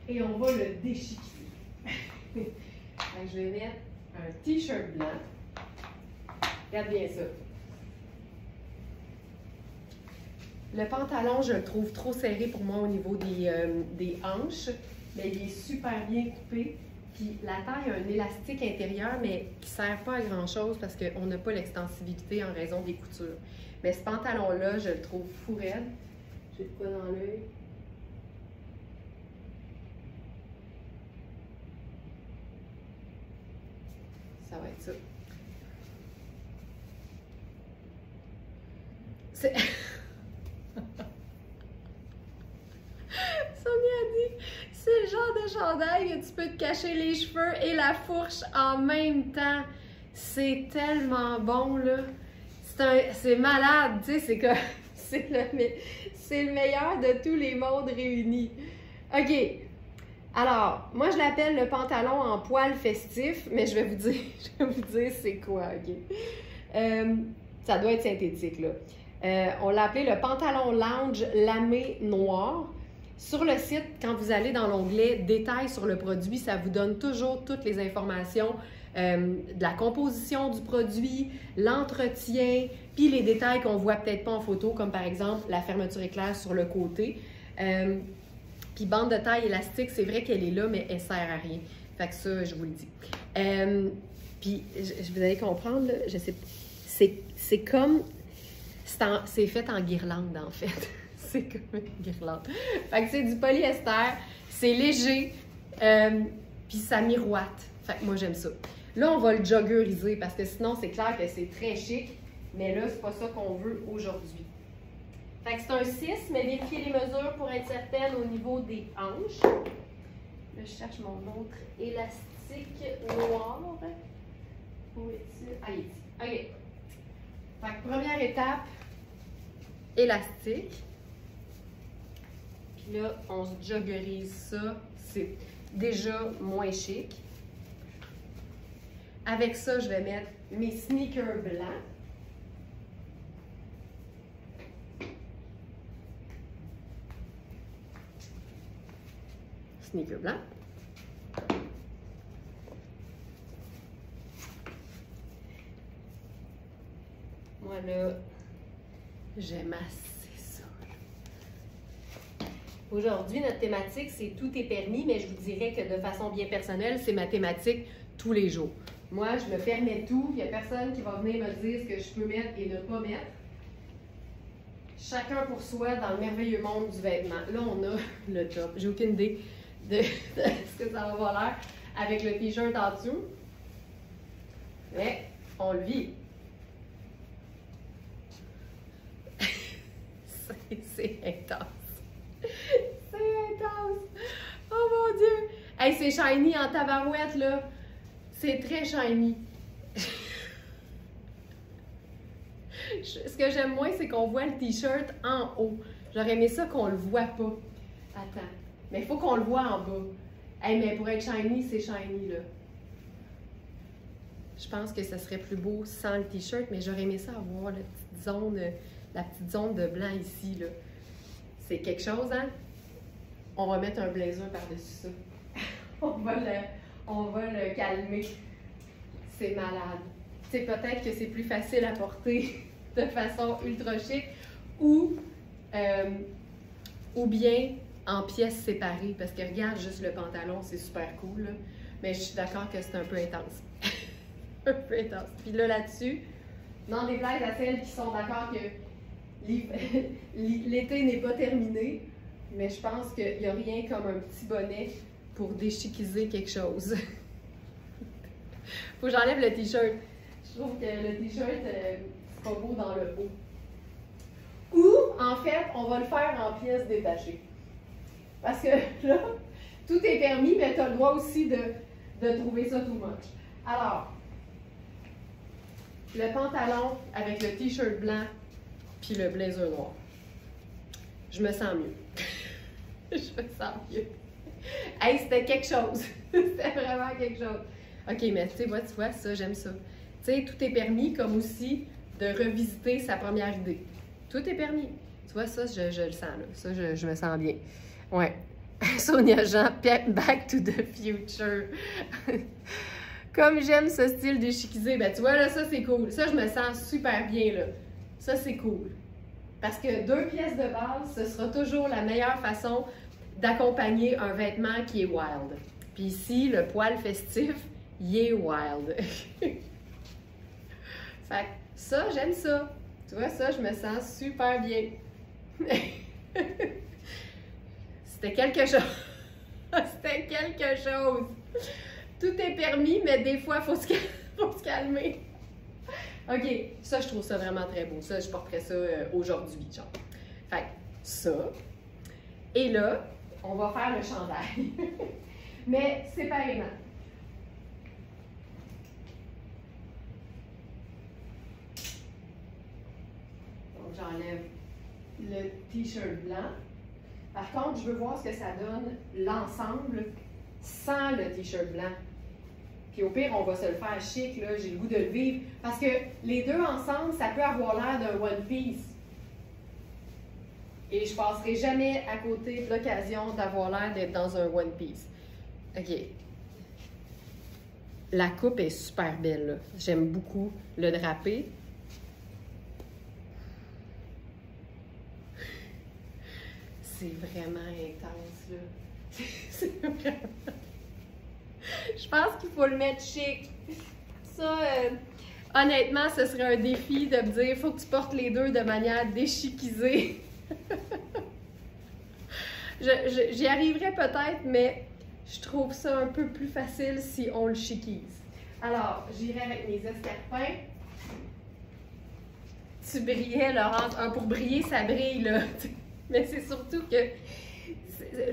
Et on va le déchiqueter. Je vais mettre un t-shirt blanc. Regarde bien ça. Le pantalon, je le trouve trop serré pour moi au niveau des hanches, mais il est super bien coupé. Puis la taille a un élastique intérieur, mais qui ne sert pas à grand-chose parce qu'on n'a pas l'extensivité en raison des coutures. Mais ce pantalon-là, je le trouve fou raide. J'ai de quoi dans l'œil. Ça va être ça. C'est... Sonia a dit, c'est le genre de chandail que tu peux te cacher les cheveux et la fourche en même temps. C'est tellement bon, là. C'est malade, tu sais, c'est comme... c'est le meilleur de tous les mondes réunis. OK. Alors, moi, je l'appelle le pantalon en poil festif, mais je vais vous dire c'est quoi, OK? Ça doit être synthétique, là. On l'a appelé le pantalon lounge lamé noir. Sur le site, quand vous allez dans l'onglet « Détails sur le produit », ça vous donne toujours toutes les informations de la composition du produit, l'entretien, puis les détails qu'on voit peut-être pas en photo, comme par exemple la fermeture éclair sur le côté. Puis bande de taille élastique, c'est vrai qu'elle est là, mais elle sert à rien. Fait que ça, je vous le dis. Puis, vous allez comprendre, là, je sais pas, c'est comme... C'est fait en guirlande, en fait. C'est comme une guirlande. Fait que c'est du polyester, c'est léger, puis ça miroite. Fait que moi, j'aime ça. Là, on va le joggeriser parce que sinon, c'est clair que c'est très chic, mais là, c'est pas ça qu'on veut aujourd'hui. Fait que c'est un 6, mais vérifiez les mesures pour être certaine au niveau des hanches. Là, je cherche mon autre élastique noir. Où est-il? Ah, il est ici. OK. Fait que première étape, élastique. Puis là, on se joggerise ça. C'est déjà moins chic. Avec ça, je vais mettre mes sneakers blancs. Sneakers blancs. Moi, là, j'aime assez ça. Aujourd'hui, notre thématique, c'est tout est permis, mais je vous dirais que de façon bien personnelle, c'est ma thématique tous les jours. Moi, je me permets tout. Il n'y a personne qui va venir me dire ce que je peux mettre et ne pas mettre. Chacun pour soi dans le merveilleux monde du vêtement. Là, on a le top. J'ai aucune idée de ce que ça va avoir l'air avec le t-shirt en dessous. Mais on le vit. C'est intense. C'est intense. Oh mon Dieu. Hey, c'est shiny en tabarouette, là. C'est très shiny. Ce que j'aime moins, c'est qu'on voit le t-shirt en haut. J'aurais aimé ça qu'on le voit pas. Attends. Mais il faut qu'on le voit en bas. Hey, mais pour être shiny, c'est shiny, là. Je pense que ça serait plus beau sans le t-shirt, mais j'aurais aimé ça avoir la petite zone de blanc ici, là. C'est quelque chose, hein? On va mettre un blazer par-dessus ça. on va le calmer. C'est malade. C'est peut-être que c'est plus facile à porter de façon ultra chic ou bien en pièces séparées. Parce que regarde juste le pantalon, c'est super cool, là. Mais je suis d'accord que c'est un peu intense. Un peu intense. Puis là-dessus, n'en déplaise à celles qui sont d'accord que l'été n'est pas terminé, mais je pense qu'il n'y a rien comme un petit bonnet pour déchiquiser quelque chose. Faut que j'enlève le t-shirt. Je trouve que le t-shirt, c'est pas beau dans le haut. Ou, en fait, on va le faire en pièces détachées. Parce que là, tout est permis, mais tu as le droit aussi de trouver ça too much. Alors, le pantalon avec le t-shirt blanc puis le blazer noir. Je me sens mieux. Je me sens mieux. Hey, c'était quelque chose. C'était vraiment quelque chose. OK, mais tu vois, ça, j'aime ça. Tu sais, tout est permis, comme aussi de revisiter sa première idée. Tout est permis. Tu vois, ça, je le sens, là. Ça, je me sens bien. Ouais. Sonia Jean, Back to the Future. Comme j'aime ce style déchiquisé, ben tu vois, là, ça, c'est cool. Ça, je me sens super bien, là. Ça, c'est cool. Parce que 2 pièces de base, ce sera toujours la meilleure façon d'accompagner un vêtement qui est wild. Puis ici, le poil festif, il est wild. Fait que ça, j'aime ça. Tu vois, ça, je me sens super bien. C'était quelque chose. C'était quelque chose. Tout est permis, mais des fois, il faut se calmer. OK, ça, je trouve ça vraiment très beau. Ça, je porterais ça aujourd'hui, genre. Fait que ça. Et là, on va faire le chandail. Mais séparément. Donc, j'enlève le t-shirt blanc. Par contre, je veux voir ce que ça donne l'ensemble sans le t-shirt blanc. Puis au pire, on va se le faire chic, là, j'ai le goût de le vivre. Parce que les deux ensemble, ça peut avoir l'air d'un one piece. Et je passerai jamais à côté de l'occasion d'avoir l'air d'être dans un one piece. OK. La coupe est super belle, là. J'aime beaucoup le drapé. C'est vraiment intense, là. C'est vraiment... Je pense qu'il faut le mettre chic. Ça, honnêtement, ce serait un défi de me dire, il faut que tu portes les deux de manière déchiquisée. J'y arriverais peut-être, mais je trouve ça un peu plus facile si on le chiquise. Alors, j'irai avec mes escarpins. Tu brillais, Laurence. Pour briller, ça brille, là. Mais c'est surtout que...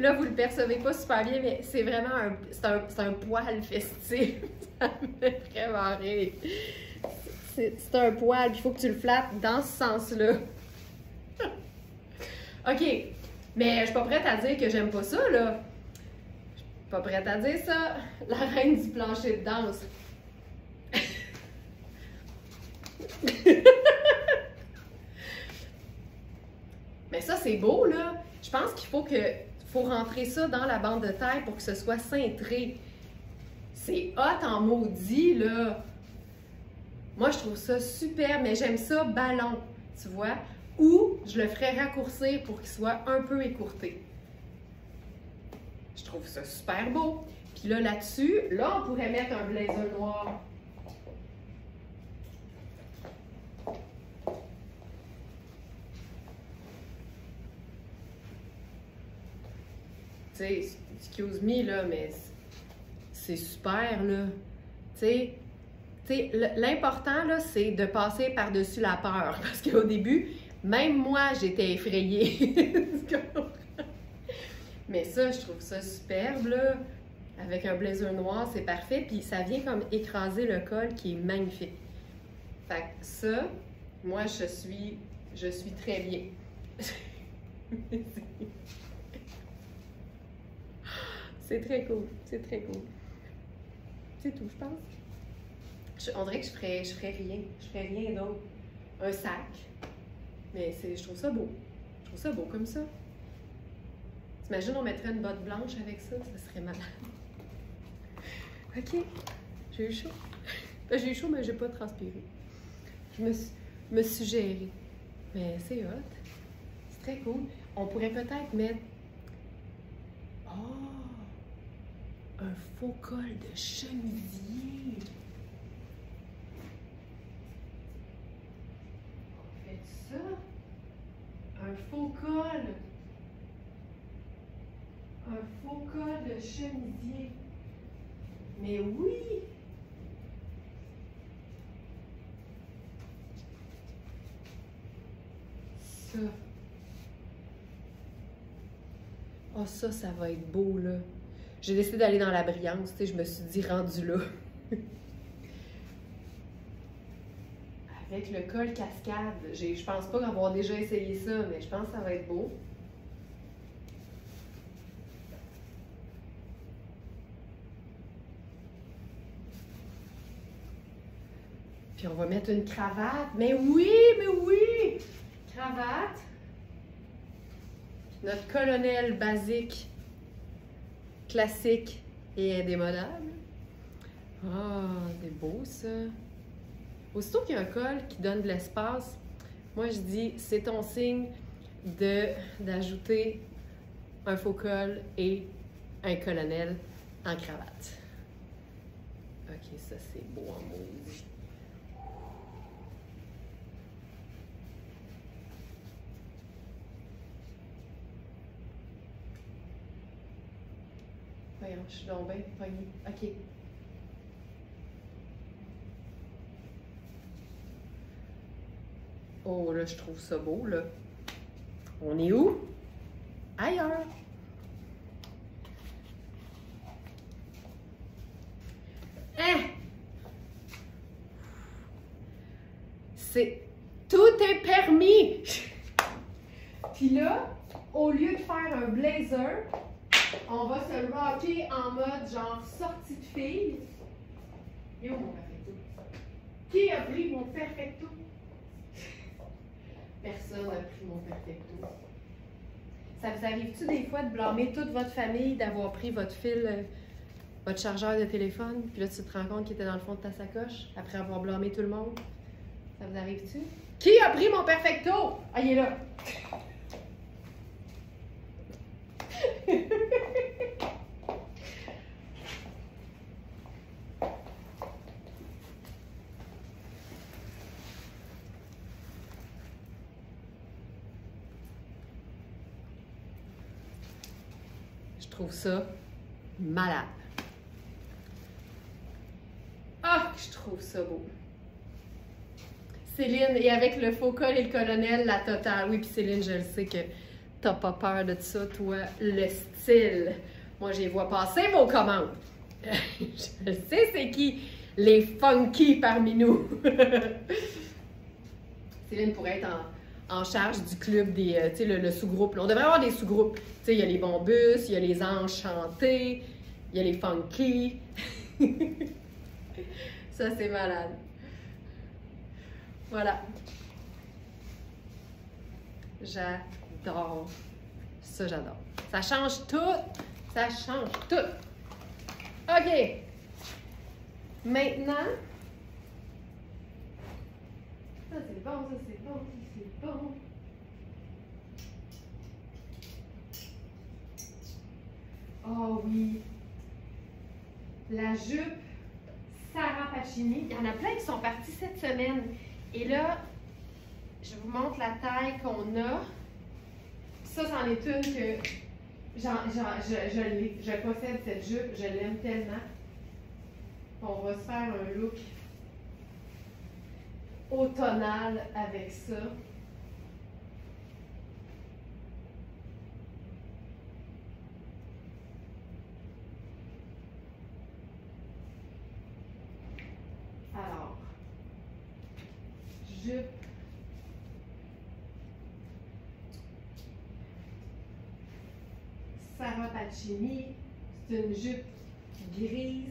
Là, vous le percevez pas super bien, mais c'est vraiment un poil festif. Ça me fait vraiment rire. C'est un poil, il faut que tu le flattes dans ce sens-là. OK, mais je suis pas prête à dire que j'aime pas ça, là. Je suis pas prête à dire ça. La reine du plancher de danse. Mais ça, c'est beau, là. Je pense qu'il faut rentrer ça dans la bande de taille pour que ce soit cintré. C'est hot en maudit, là. Moi, je trouve ça super, mais j'aime ça ballon, tu vois. Ou je le ferais raccourcir pour qu'il soit un peu écourté. Je trouve ça super beau. Puis là, là-dessus, là, on pourrait mettre un blazer noir. Tu sais, excuse me, là, mais c'est super, là. Tu sais, l'important, là, c'est de passer par-dessus la peur. Parce qu'au début, même moi, j'étais effrayée. Mais ça, je trouve ça superbe, là. Avec un blazer noir, c'est parfait. Puis ça vient comme écraser le col qui est magnifique. Fait que ça, moi, je suis très bien. C'est très cool. C'est très cool. C'est tout, je pense. On dirait que je ferais rien. Je ferais rien d'autre. Un sac. Mais je trouve ça beau. Je trouve ça beau comme ça. T'imagines, on mettrait une botte blanche avec ça? Ça serait malade. OK. J'ai eu chaud. J'ai eu chaud, mais j'ai pas transpiré. Je me suis gérée. Mais c'est hot. C'est très cool. On pourrait peut-être mettre... Oh! Un faux col de chemisier. On fait ça. Un faux col. Un faux col de chemisier. Mais oui! Ça. Oh, ça va être beau, là. J'ai décidé d'aller dans la brillance, tu sais, je me suis dit, rendu là. Avec le col cascade, je pense pas avoir déjà essayé ça, mais je pense que ça va être beau. Puis on va mettre une cravate. Mais oui! Cravate. Notre colonel basique, classique et indémodable. Ah, c'est beau ça. Aussitôt qu'il y a un col qui donne de l'espace, moi je dis, c'est ton signe d'ajouter un faux col et un colonel en cravate. OK, ça, c'est beau en maudit. Voyons, je suis donc bien pognée. OK. Oh, là, je trouve ça beau, là. On est où? Ailleurs. Hein? Tout est permis! Puis là, au lieu de faire un blazer, on va se rocker en mode genre sortie de fille. Et où mon perfecto? Qui a pris mon perfecto? Personne n'a pris mon perfecto. Ça vous arrive-tu des fois de blâmer toute votre famille d'avoir pris votre fil, votre chargeur de téléphone, puis là tu te rends compte qu'il était dans le fond de ta sacoche après avoir blâmé tout le monde? Ça vous arrive-tu? Qui a pris mon perfecto? Ah, il est là! Je trouve ça malade. Ah, je trouve ça beau. Céline, et avec le faux col et le colonel, la totale. Oui, puis Céline, je le sais que t'as pas peur de ça, toi, le style. Moi, je les vois passer vos commandes. Je sais c'est qui les funky parmi nous. Céline pourrait être en charge du club des, tu sais, le sous-groupe. On devrait avoir des sous-groupes. Tu sais, il y a les bombus, il y a les enchantés, il y a les funky. Ça, c'est malade. Voilà. J'adore. Ça, j'adore. Ça change tout. Ça change tout. OK. Maintenant. Ça, c'est bon, ça, c'est bon, ça, c'est bon. Oh oui. La jupe Sarah Pacini. Il y en a plein qui sont partis cette semaine. Et là, je vous montre la taille qu'on a. Ça, c'en est une que je possède cette jupe. Je l'aime tellement. On va se faire un look automnal avec ça. Alors, jupe. Sarah Pacini, c'est une jupe grise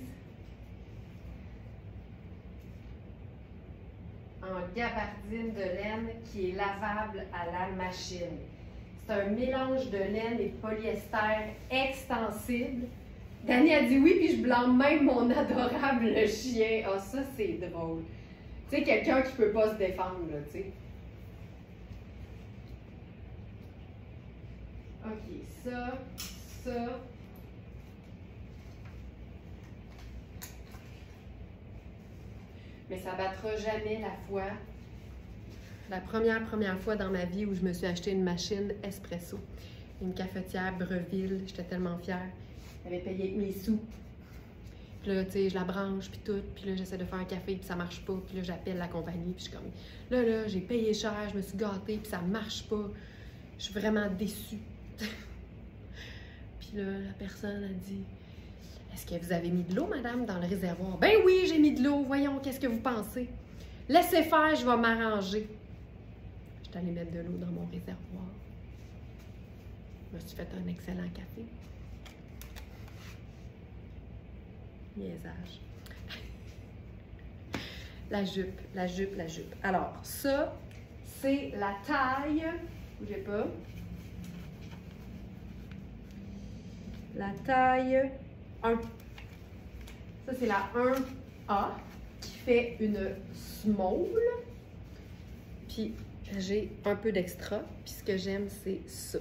en gabardine de laine qui est lavable à la machine. C'est un mélange de laine et de polyester extensible. Dani a dit oui, puis je blâme même mon adorable chien. Ah, ça, c'est drôle. Tu sais, quelqu'un qui peut pas se défendre, là, tu sais. OK, ça. Mais ça battra jamais la première fois dans ma vie où je me suis acheté une machine espresso. Une cafetière Breville, j'étais tellement fière. J'avais payé avec mes sous. Puis là, tu sais, je la branche, puis tout. Puis là, j'essaie de faire un café, puis ça marche pas. Puis là, j'appelle la compagnie, puis je suis comme, là, j'ai payé cher, je me suis gâtée, puis ça marche pas. Je suis vraiment déçue. Puis là, la personne a dit, est-ce que vous avez mis de l'eau, madame, dans le réservoir? Ben oui, j'ai mis de l'eau. Voyons, qu'est-ce que vous pensez? Laissez faire, je vais m'arranger. Je suis allée mettre de l'eau dans mon réservoir. Je me suis fait un excellent café. Niaisage. La jupe. Alors, ça, c'est la taille. Bougez pas. La taille 1. Ça, c'est la 1A qui fait une small. Puis, j'ai un peu d'extra. Puis, ce que j'aime, c'est ça.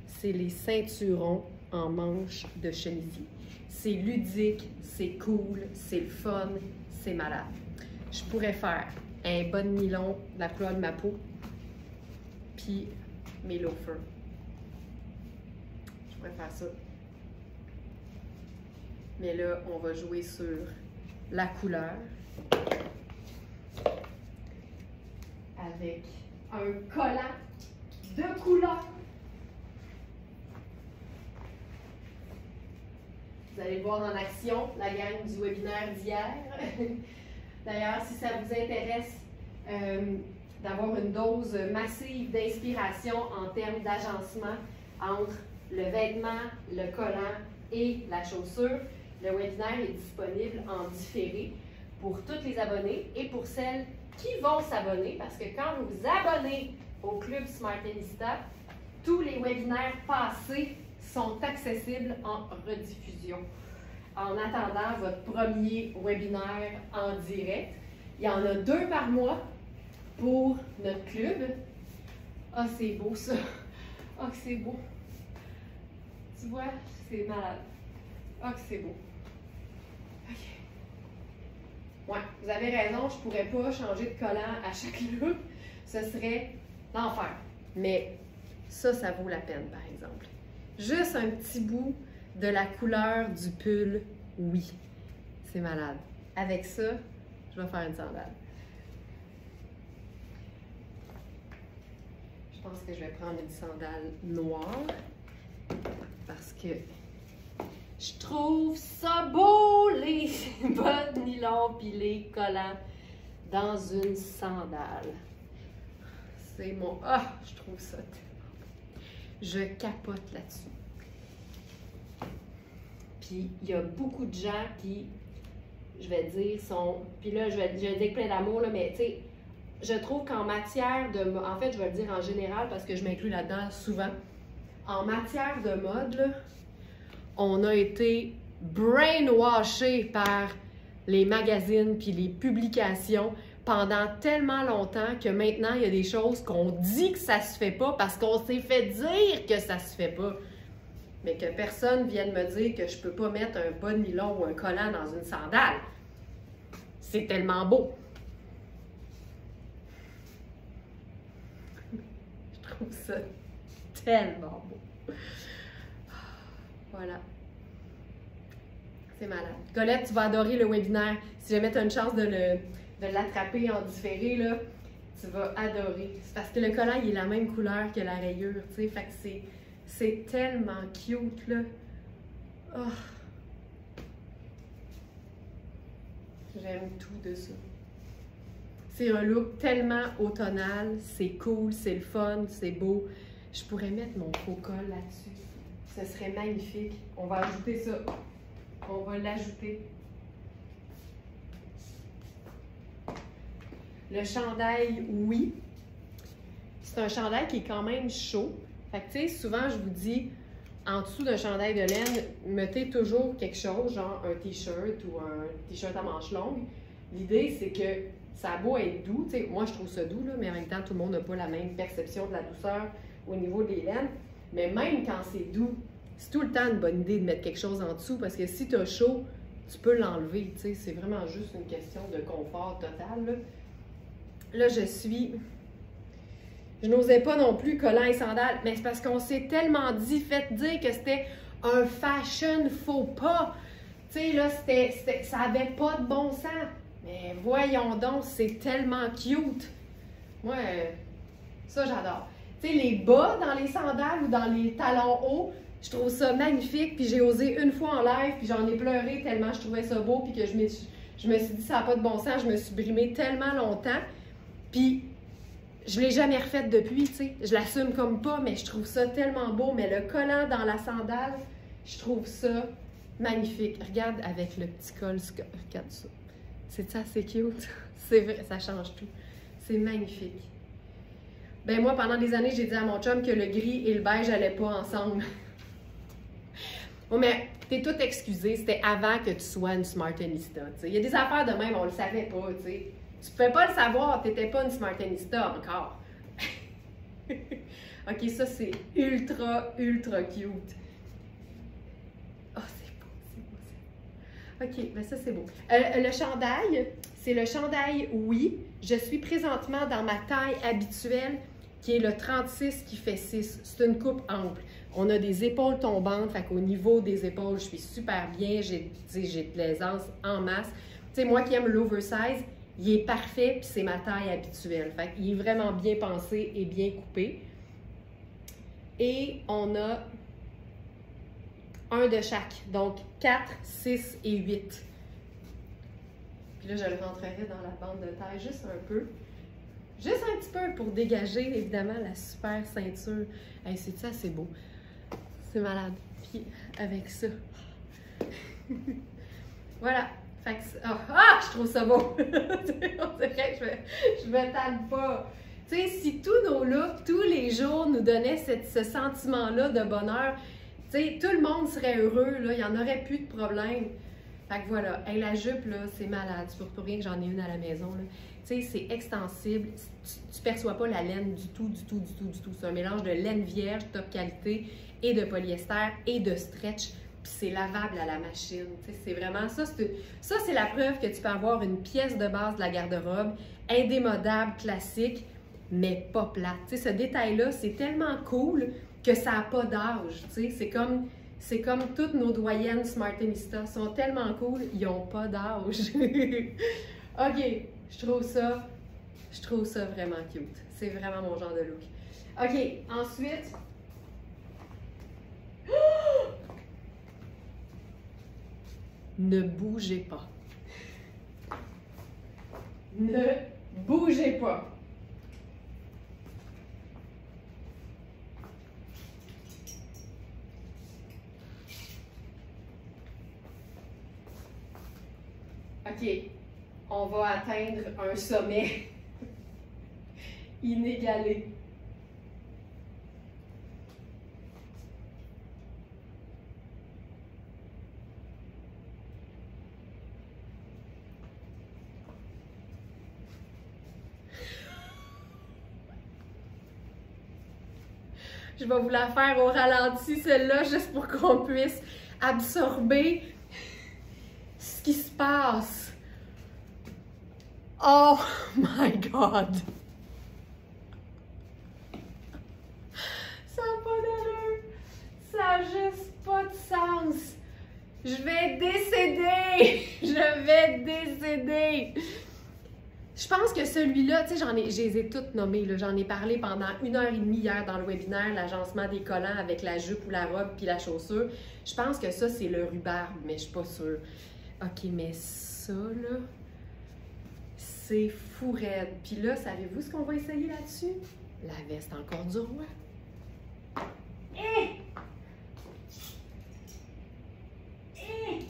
C'est les ceinturons en manche de chemisier. C'est ludique, c'est cool, c'est le fun, c'est malade. Je pourrais faire un bas de nylon de la couleur de ma peau, puis mes loafers. Je pourrais faire ça. Mais là, on va jouer sur la couleur avec un collant de couleur. Vous allez voir en action la gang du webinaire d'hier. D'ailleurs, si ça vous intéresse d'avoir une dose massive d'inspiration en termes d'agencement entre le vêtement, le collant et la chaussure, le webinaire est disponible en différé pour tous les abonnés et pour celles qui vont s'abonner, parce que quand vous vous abonnez au Club Smartenista, tous les webinaires passés sont accessibles en rediffusion. En attendant votre premier webinaire en direct, il y en a 2 par mois pour notre club. Ah, c'est beau ça! Ah, que c'est beau! Tu vois, c'est malade. Ah, que c'est beau! OK. Ouais, vous avez raison, je pourrais pas changer de collant à chaque look. Ce serait l'enfer. Mais ça vaut la peine, par exemple. Juste un petit bout de la couleur du pull, oui. C'est malade. Avec ça, je vais faire une sandale. Je pense que je vais prendre une sandale noire parce que je trouve ça beau, les bas de nylon puis les collants dans une sandale. C'est mon... Ah, je trouve ça tellement beau. Je capote là-dessus. Puis, il y a beaucoup de gens qui, je vais dire, sont... Puis là, je vais dire plein d'amour, là, mais tu sais, je trouve qu'en matière de... En fait, je vais le dire en général parce que je m'inclus là-dedans souvent. En matière de mode, là, on a été brainwashé par les magazines puis les publications pendant tellement longtemps que maintenant, il y a des choses qu'on dit que ça se fait pas parce qu'on s'est fait dire que ça se fait pas. Mais que personne vienne me dire que je peux pas mettre un bas de nylon ou un collant dans une sandale. C'est tellement beau. Je trouve ça tellement beau. Voilà. C'est malade. Colette, tu vas adorer le webinaire. Si jamais tu as une chance de l'attraper en différé, là, tu vas adorer. C'est parce que le collant, il est la même couleur que la rayure, tu sais. Fait que c'est tellement cute, là. Oh. J'aime tout de ça. C'est un look tellement automnal, c'est cool, c'est le fun, c'est beau. Je pourrais mettre mon faux col là-dessus. Ce serait magnifique. On va ajouter ça. On va l'ajouter. Le chandail, oui. C'est un chandail qui est quand même chaud. Fait que, tu sais, souvent, je vous dis, en dessous d'un chandail de laine, mettez toujours quelque chose, genre un t-shirt ou un t-shirt à manches longues. L'idée, c'est que ça a beau être doux. Tu sais, moi, je trouve ça doux, là, mais en même temps, tout le monde n'a pas la même perception de la douceur au niveau des laines. Mais même quand c'est doux, c'est tout le temps une bonne idée de mettre quelque chose en dessous parce que si tu as chaud, tu peux l'enlever. Tu sais, c'est vraiment juste une question de confort total. Là, je n'osais pas non plus collant et sandales, mais c'est parce qu'on s'est tellement fait dire que c'était un fashion faux pas. Tu sais, là, ça avait pas de bon sens. Mais voyons donc, c'est tellement cute. Moi, ça, j'adore. Tu sais, les bas dans les sandales ou dans les talons hauts, je trouve ça magnifique. Puis j'ai osé une fois en live, puis j'en ai pleuré tellement je trouvais ça beau, puis que je me suis dit, ça n'a pas de bon sens. Je me suis brimée tellement longtemps. Puis, je ne l'ai jamais refaite depuis, tu sais. Je l'assume comme pas, mais je trouve ça tellement beau. Mais le collant dans la sandale, je trouve ça magnifique. Regarde avec le petit col, regarde ça. C'est ça, c'est cute. C'est vrai, ça change tout. C'est magnifique. Ben moi, pendant des années, j'ai dit à mon chum que le gris et le beige n'allaient pas ensemble. Oh, mais t'es tout excusé, c'était avant que tu sois une Smartenista. Il y a des affaires de même, on le savait pas, tu sais. Tu pouvais pas le savoir, t'étais pas une Smartenista encore. OK, ça c'est ultra, ultra cute. OK, ben ça, c'est beau. Le chandail, c'est le chandail oui. Je suis présentement dans ma taille habituelle, qui est le 36 qui fait 6. C'est une coupe ample. On a des épaules tombantes, fait qu'au niveau des épaules, je suis super bien. J'ai de l'aisance en masse. Tu sais, moi qui aime l'oversize, il est parfait, puis c'est ma taille habituelle. Fait qu'il est vraiment bien pensé et bien coupé. Et on a un de chaque, donc 4, 6 et 8. Puis là, je le rentrerai dans la bande de taille juste un peu. Juste un petit peu pour dégager, évidemment, la super ceinture. Hey, c'est ça, c'est beau. C'est malade. Puis avec ça. Voilà. Fait que je trouve ça beau! On dirait que je me tanne pas. Tu sais, si tous nos looks, tous les jours, nous donnaient ce sentiment-là de bonheur, tu sais, tout le monde serait heureux, là, il n'y en aurait plus de problème. Fait que voilà. Hey, la jupe, là, c'est malade. C'est pour rien que j'en ai une à la maison, là. Tu sais, c'est extensible. Tu perçois pas la laine du tout. C'est un mélange de laine vierge, top qualité, et de polyester, et de stretch. Puis c'est lavable à la machine. Tu sais, c'est vraiment ça. Ça, c'est la preuve que tu peux avoir une pièce de base de la garde-robe, indémodable, classique, mais pas plate. Tu sais, ce détail-là, c'est tellement cool que ça n'a pas d'âge. Tu sais, c'est comme toutes nos doyennes Smartinista sont tellement cool, ils n'ont pas d'âge. OK, je trouve ça vraiment cute. C'est vraiment mon genre de look. OK, ensuite... Ne bougez pas. Ne bougez pas. OK, on va atteindre un sommet inégalé. Je vais vous la faire au ralenti, celle-là, juste pour qu'on puisse absorber ce qui se passe. Oh my God! Ça n'a pas d'allure! Ça n'a juste pas de sens! Je vais décéder! Je vais décéder! Je pense que celui-là, tu sais, je les ai toutes nommées, j'en ai parlé pendant 1h30 hier dans le webinaire, l'agencement des collants avec la jupe ou la robe puis la chaussure. Je pense que ça, c'est le rhubarbe, mais je suis pas sûre. OK, mais ça, là, c'est fou raide. Puis là, savez-vous ce qu'on va essayer là-dessus? La veste encore du roi. Hé! Hé!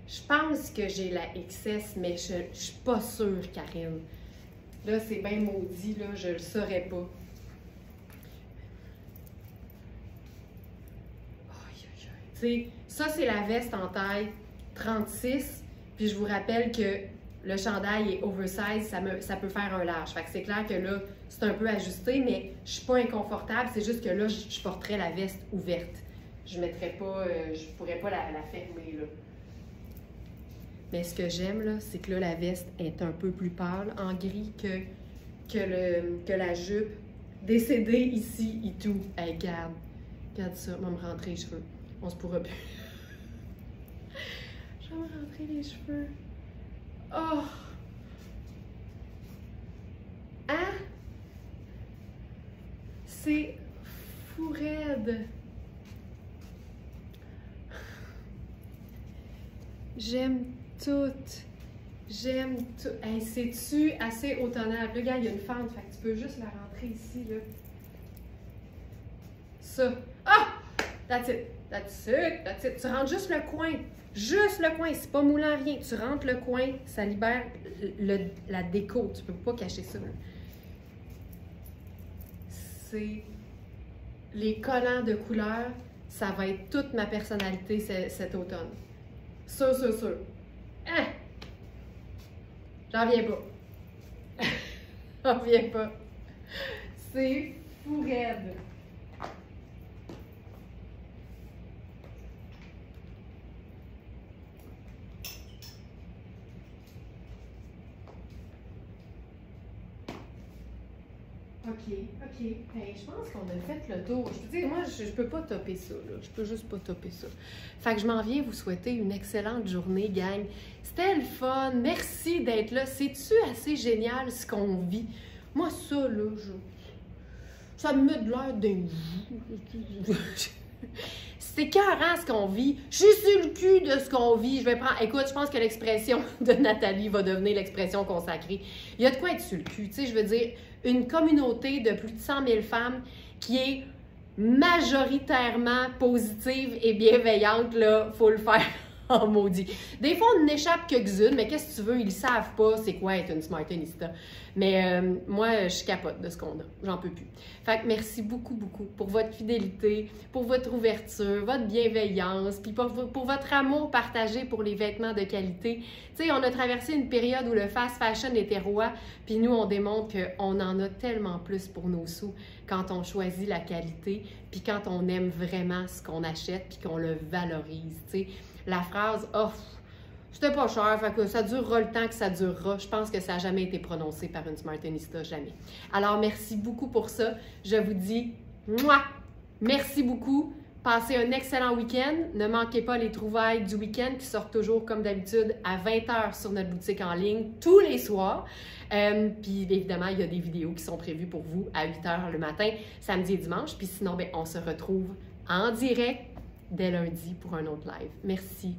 Je pense que j'ai la XS, mais je suis pas sûre, Karine. Là, c'est bien maudit, là, je le saurais pas. Tu sais, ça, c'est la veste en taille 36. Puis je vous rappelle que le chandail est oversize, ça peut faire un large. Fait que c'est clair que là, c'est un peu ajusté, mais je suis pas inconfortable. C'est juste que là, je porterais la veste ouverte. Je mettrais pas, je pourrais pas la fermer, là. Mais ce que j'aime, là, c'est que là, la veste est un peu plus pâle, en gris, que la jupe. Décédée ici et tout. Hey, regarde ça, on va me rentrer les cheveux. On se pourra plus. Je vais me rentrer les cheveux. Oh! Hein? C'est fou raide. J'aime tout. J'aime tout. Hey, c'est-tu assez automnable? Regarde, il y a une fente, fait que tu peux juste la rentrer ici, là. Ça. Ah! That's it. That's it. That's it. Tu rentres juste le coin. Juste le coin. C'est pas moulant, rien. Tu rentres le coin, ça libère la déco. Tu peux pas cacher ça, là. C'est les collants de couleur. Ça va être toute ma personnalité cet automne. Sûr, sûr, sûr. Hein? J'en reviens pas. J'en reviens pas. C'est fou raide. OK. Ben, je pense qu'on a fait le tour. Je veux dire, moi, je peux pas topper ça, là. Je peux juste pas topper ça. Fait que je m'en viens vous souhaiter une excellente journée, gang. C'était le fun. Merci d'être là. C'est-tu assez génial ce qu'on vit? Moi, ça, là, ça me met de l'air d'un jour. C'est écœurant ce qu'on vit. Je suis sur le cul de ce qu'on vit. Je vais prendre... Écoute, je pense que l'expression de Nathalie va devenir l'expression consacrée. Il y a de quoi être sur le cul. Tu sais, je veux dire, une communauté de plus de 100 000 femmes qui est majoritairement positive et bienveillante, là, faut le faire en maudit. Des fois, on n'échappe quelques-unes, mais qu'est-ce que tu veux? Ils savent pas c'est quoi être une Smartenista. Mais moi, je capote de ce qu'on a. J'en peux plus. Fait que merci beaucoup, beaucoup pour votre fidélité, pour votre ouverture, votre bienveillance, puis pour votre amour partagé pour les vêtements de qualité. Tu sais, on a traversé une période où le fast fashion était roi, puis nous, on démontre qu'on en a tellement plus pour nos sous quand on choisit la qualité, puis quand on aime vraiment ce qu'on achète, puis qu'on le valorise, tu sais. La phrase « Oh, c'était pas cher, fait que ça durera le temps que ça durera », je pense que ça n'a jamais été prononcé par une Smartenista, jamais. Alors, merci beaucoup pour ça. Je vous dis « Mouah! » Merci beaucoup. Passez un excellent week-end. Ne manquez pas les trouvailles du week-end qui sortent toujours, comme d'habitude, à 20h sur notre boutique en ligne, tous les soirs. Puis, évidemment, il y a des vidéos qui sont prévues pour vous à 8h le matin, samedi et dimanche. Puis sinon, ben, on se retrouve en direct dès lundi pour un autre live. Merci.